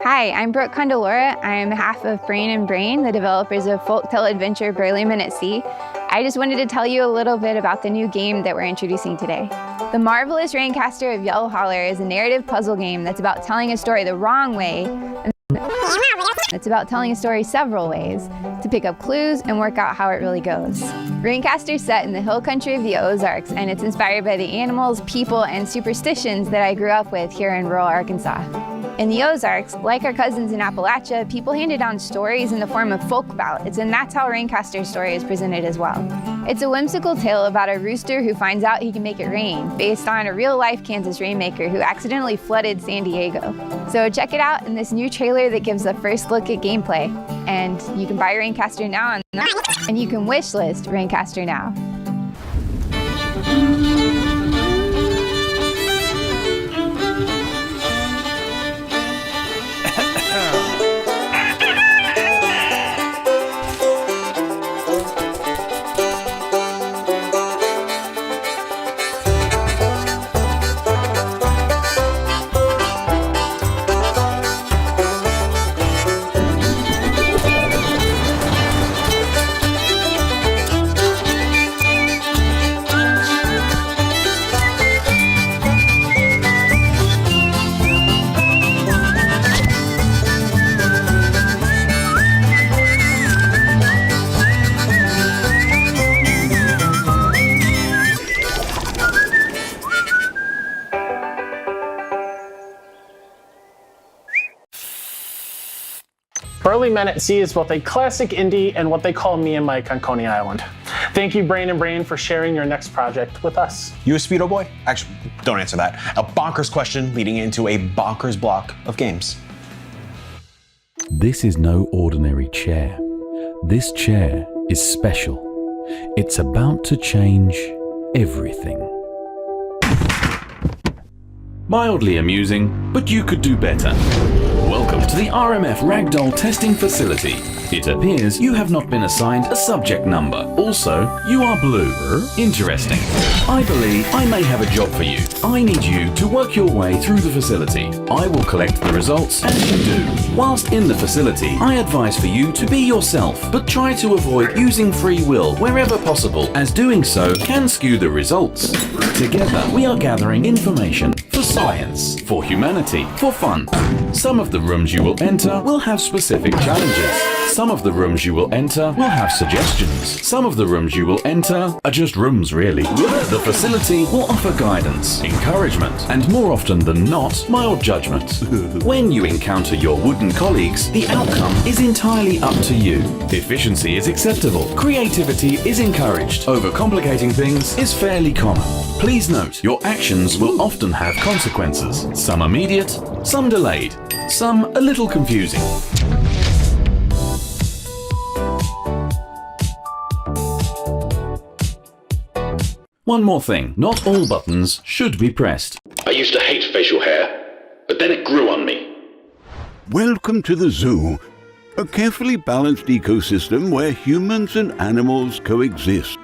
Hi, I'm Brooke Condolora. I'm half of Brain and Brain, the developers of Folktale Adventure Burlyman at Sea. I just wanted to tell you a little bit about the new game that we're introducing today. The Marvelous Raincaster of Yellow Holler is a narrative puzzle game that's about telling a story the wrong way. It's about telling a story several ways to pick up clues and work out how it really goes. Raincaster is set in the hill country of the Ozarks, and it's inspired by the animals, people, and superstitions that I grew up with here in rural Arkansas. In the Ozarks, like our cousins in Appalachia, people handed down stories in the form of folk ballads, and that's how Raincaster's story is presented as well. It's a whimsical tale about a rooster who finds out he can make it rain, based on a real-life Kansas rainmaker who accidentally flooded San Diego. So check it out in this new trailer that gives a first look at gameplay. And you can buy Raincaster now, and you can wishlist Raincaster now. Burlyman at Sea is both a classic indie and what they call me and Mike on Coney Island. Thank you, Brain and Brain, for sharing your next project with us. You a Speedo boy? Actually, don't answer that. A bonkers question leading into a bonkers block of games. This is no ordinary chair. This chair is special. It's about to change everything. Mildly amusing, but you could do better. Welcome to the RMF Ragdoll testing facility. It appears you have not been assigned a subject number. Also, you are blue. Interesting. I believe I may have a job for you. I need you to work your way through the facility. I will collect the results as you do. Whilst in the facility, I advise for you to be yourself, but try to avoid using free will wherever possible, as doing so can skew the results. Together, we are gathering information for science, for humanity, for fun. Some of the rooms you will enter will have specific challenges. Some of the rooms you will enter will have suggestions. Some of the rooms you will enter are just rooms, really. The facility will offer guidance, encouragement, and more often than not, mild judgment. When you encounter your wooden colleagues, the outcome is entirely up to you. Efficiency is acceptable. Creativity is encouraged. Overcomplicating things is fairly common. Please note, your actions will often have consequences. Some immediate, some delayed, some a little confusing. One more thing, not all buttons should be pressed. I used to hate facial hair, but then it grew on me. Welcome to the zoo, a carefully balanced ecosystem where humans and animals coexist.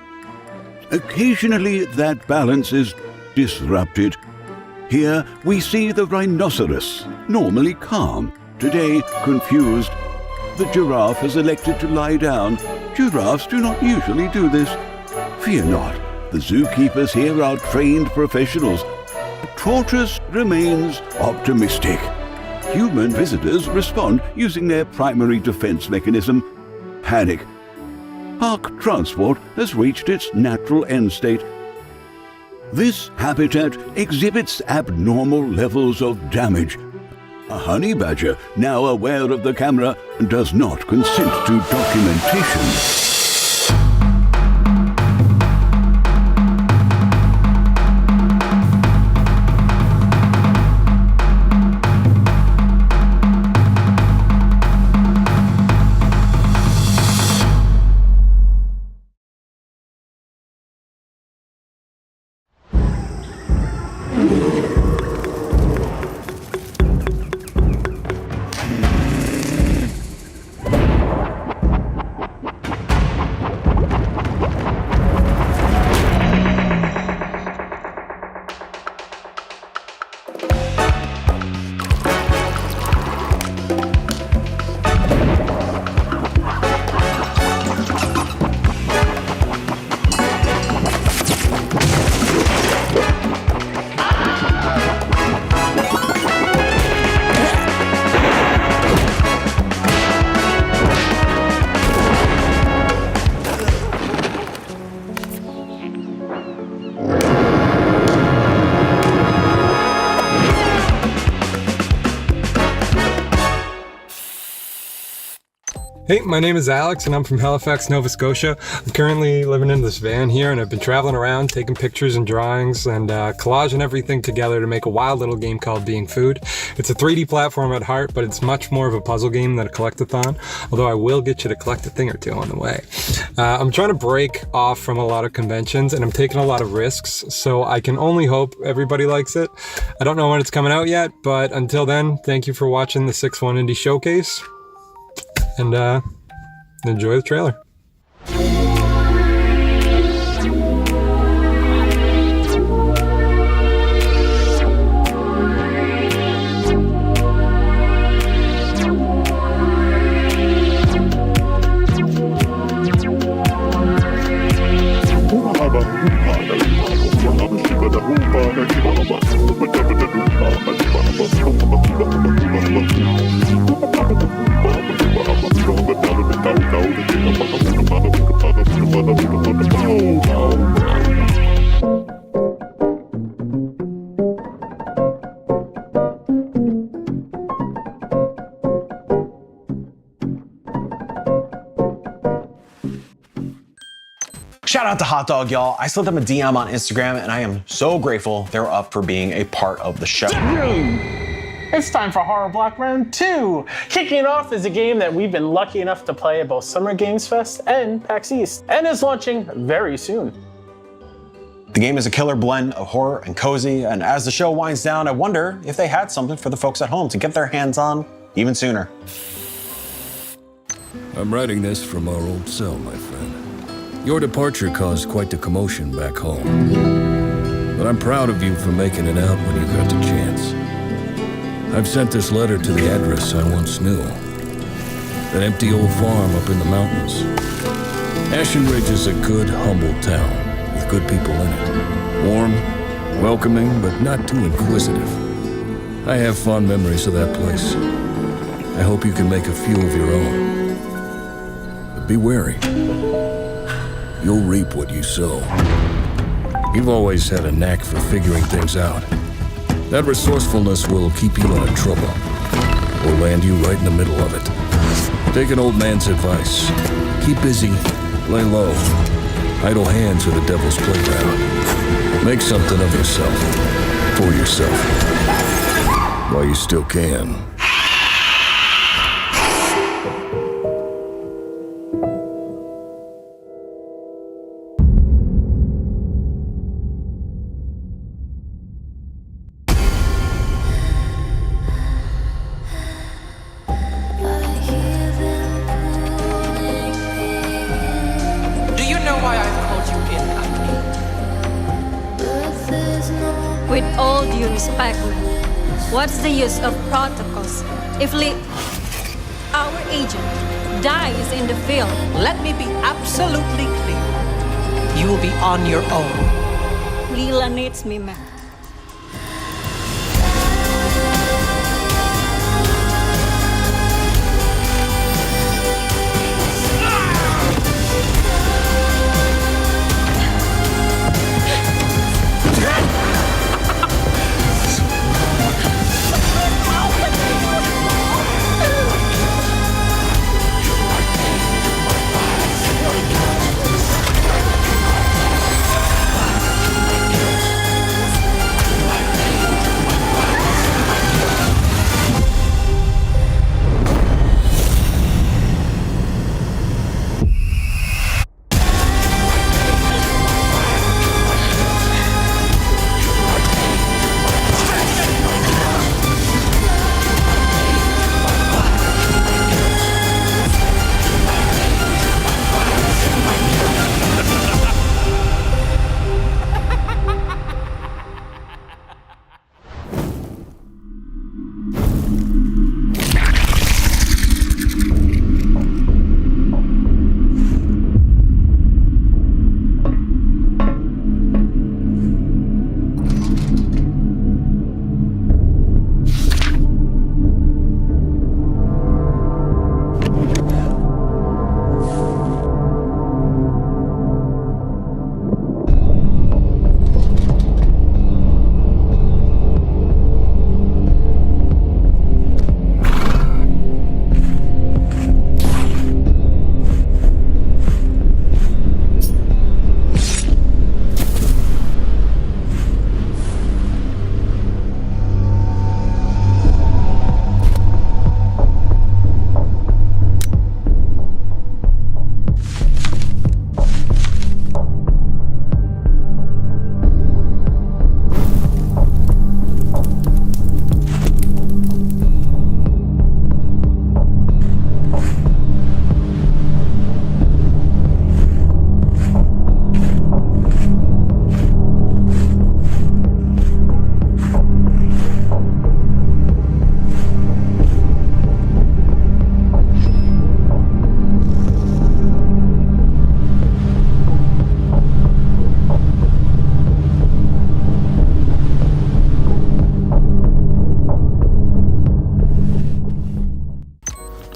Occasionally, that balance is disrupted. Here, we see the rhinoceros, normally calm, today confused. The giraffe has elected to lie down. Giraffes do not usually do this. Fear not. The zookeepers here are trained professionals. The tortoise remains optimistic. Human visitors respond using their primary defense mechanism, panic. Park transport has reached its natural end state. This habitat exhibits abnormal levels of damage. A honey badger, now aware of the camera, does not consent to documentation. Hey, my name is Alex and I'm from Halifax, Nova Scotia. I'm currently living in this van here and I've been traveling around taking pictures and drawings and collaging everything together to make a wild little game called Being Food. It's a 3D platform at heart, but it's much more of a puzzle game than a collectathon, although I will get you to collect a thing or two on the way. I'm trying to break off from a lot of conventions and I'm taking a lot of risks, so I can only hope everybody likes it. I don't know when it's coming out yet, but until then, thank you for watching the 6-1 Indie Showcase. And enjoy the trailer. Shout out to Hot Dog, y'all. I slid them a DM on Instagram and I am so grateful they're up for being a part of the show. It's time for Horror Block Round 2. Kicking it off is a game that we've been lucky enough to play at both Summer Games Fest and PAX East, and is launching very soon. The game is a killer blend of horror and cozy, and as the show winds down, I wonder if they had something for the folks at home to get their hands on even sooner. I'm writing this from our old cell, my friend. Your departure caused quite the commotion back home. But I'm proud of you for making it out when you got the chance. I've sent this letter to the address I once knew. That empty old farm up in the mountains. Ashen Ridge is a good, humble town with good people in it. Warm, welcoming, but not too inquisitive. I have fond memories of that place. I hope you can make a few of your own. But be wary. You'll reap what you sow. You've always had a knack for figuring things out. That resourcefulness will keep you out of trouble, or land you right in the middle of it. Take an old man's advice. Keep busy, lay low. Idle hands are the devil's playground. Make something of yourself, for yourself, while you still can. With all due respect, what's the use of protocols if our agent dies in the field? Let me be absolutely clear. You will be on your own. Leela needs me, ma'am.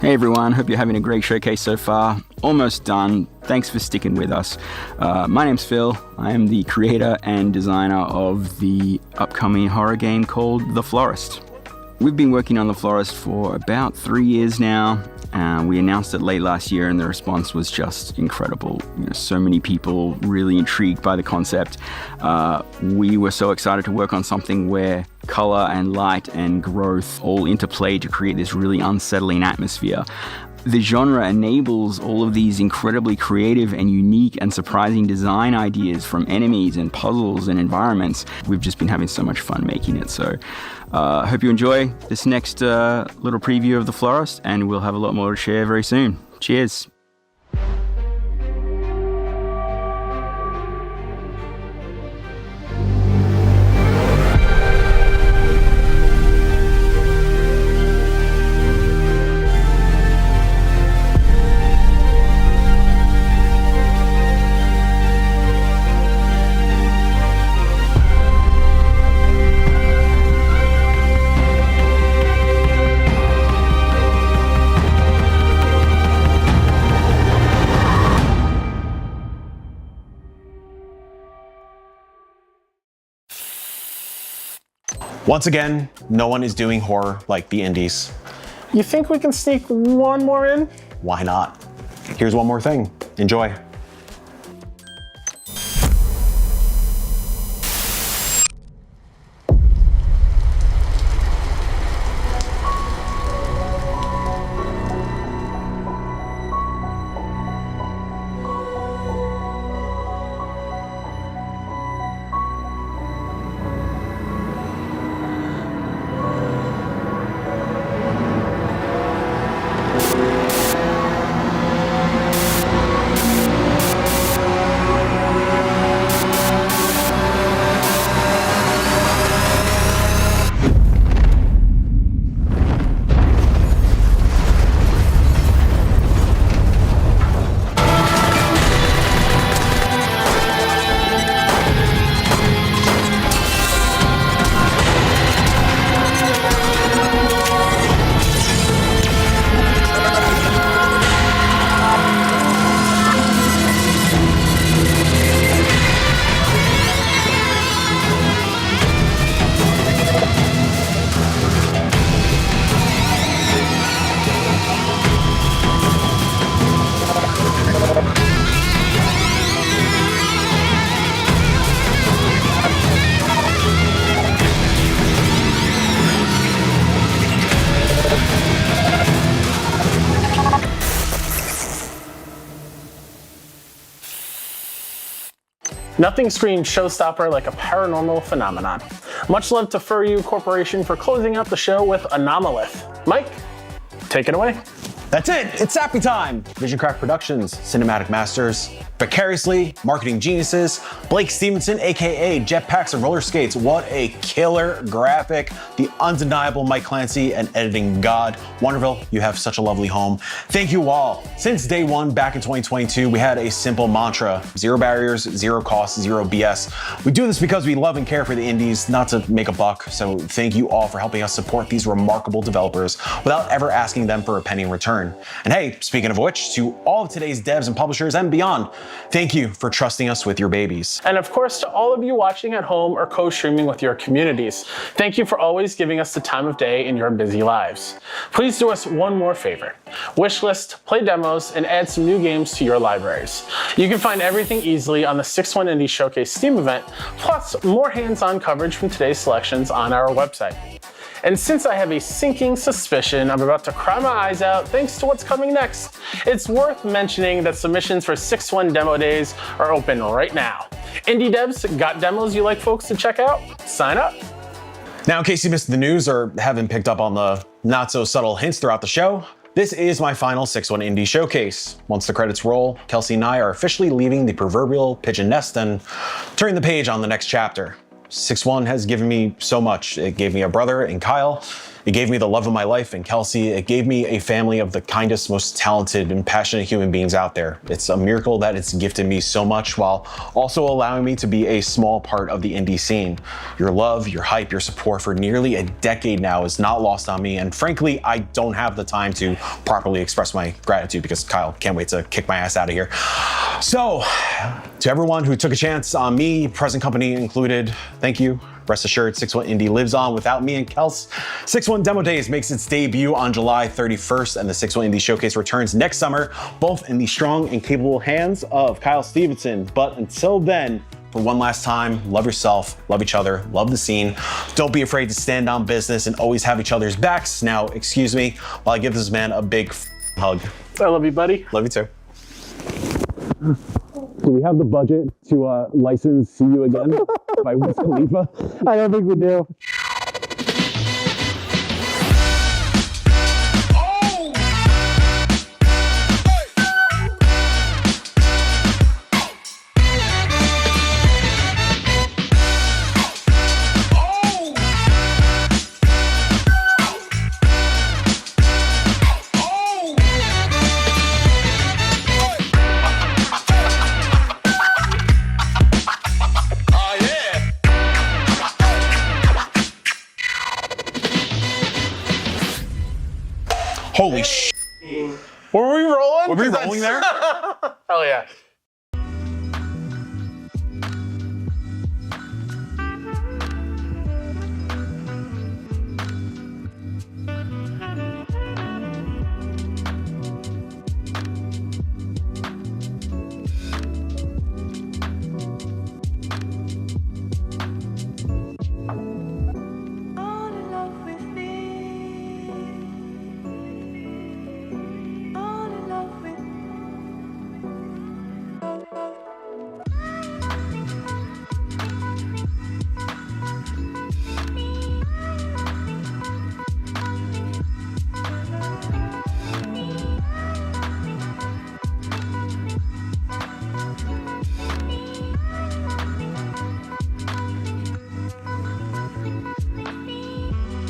Hey everyone, hope you're having a great showcase so far. Almost done. Thanks for sticking with us. My name's Phil. I am the creator and designer of the upcoming horror game called The Florist. We've been working on The Florist for about 3 years now. We announced it late last year and the response was just incredible. So many people really intrigued by the concept. We were so excited to work on something where color and light and growth all interplay to create this really unsettling atmosphere. The genre enables all of these incredibly creative and unique and surprising design ideas from enemies and puzzles and environments. We've just been having so much fun making it. So hope you enjoy this next little preview of The Florist, and we'll have a lot more to share very soon. Cheers. Once again, no one is doing horror like the indies. You think we can sneak one more in? Why not? Here's one more thing. Enjoy. Nothing screams showstopper like a paranormal phenomenon. Much love to Furyu Corporation for closing out the show with Anomalith. Mike, take it away. That's it. It's Sappy time. Vision Craft Productions, Cinematic Masters, Vicariously, Marketing Geniuses, Blake Stevenson, aka Jetpacks and Roller Skates. What a killer graphic. The undeniable Mike Clancy and editing god. Wonderville, you have such a lovely home. Thank you all. Since day one back in 2022, we had a simple mantra: zero barriers, zero costs, zero BS. We do this because we love and care for the indies, not to make a buck. So thank you all for helping us support these remarkable developers without ever asking them for a penny in return. And hey, speaking of which, to all of today's devs and publishers and beyond, thank you for trusting us with your babies. And of course, to all of you watching at home or co-streaming with your communities, thank you for always giving us the time of day in your busy lives. Please do us one more favor. Wishlist, play demos, and add some new games to your libraries. You can find everything easily on the 6-1 Indie Showcase Steam event, plus more hands-on coverage from today's selections on our website. And since I have a sinking suspicion I'm about to cry my eyes out thanks to what's coming next, it's worth mentioning that submissions for 6-1 demo days are open right now. Indie devs, got demos you like folks to check out? Sign up. Now, in case you missed the news or haven't picked up on the not so subtle hints throughout the show, this is my final 6-1 Indie Showcase. Once the credits roll, Kelsey and I are officially leaving the proverbial pigeon nest and turning the page on the next chapter. 6-1 has given me so much. It gave me a brother in Kyle, It gave me the love of my life and Kelsey. It gave me a family of the kindest, most talented and passionate human beings out there. It's a miracle that it's gifted me so much while also allowing me to be a small part of the indie scene. Your love, your hype, your support for nearly a decade now is not lost on me. And frankly, I don't have the time to properly express my gratitude because Kyle can't wait to kick my ass out of here. So, to everyone who took a chance on me, present company included, thank you. Rest assured, 6-1 Indie lives on without me and Kels. 6-1 Demo Days makes its debut on July 31st, and the 6-1 Indie Showcase returns next summer, both in the strong and capable hands of Kyle Stevenson. But until then, for one last time, love yourself, love each other, love the scene. Don't be afraid to stand on business and always have each other's backs. Now, excuse me while I give this man a big hug. I love you, buddy. Love you too. Do we have the budget to license See You Again by Wiz Khalifa? I don't think we do. Holy sh! Were we rolling? Were we rolling there? Hell yeah.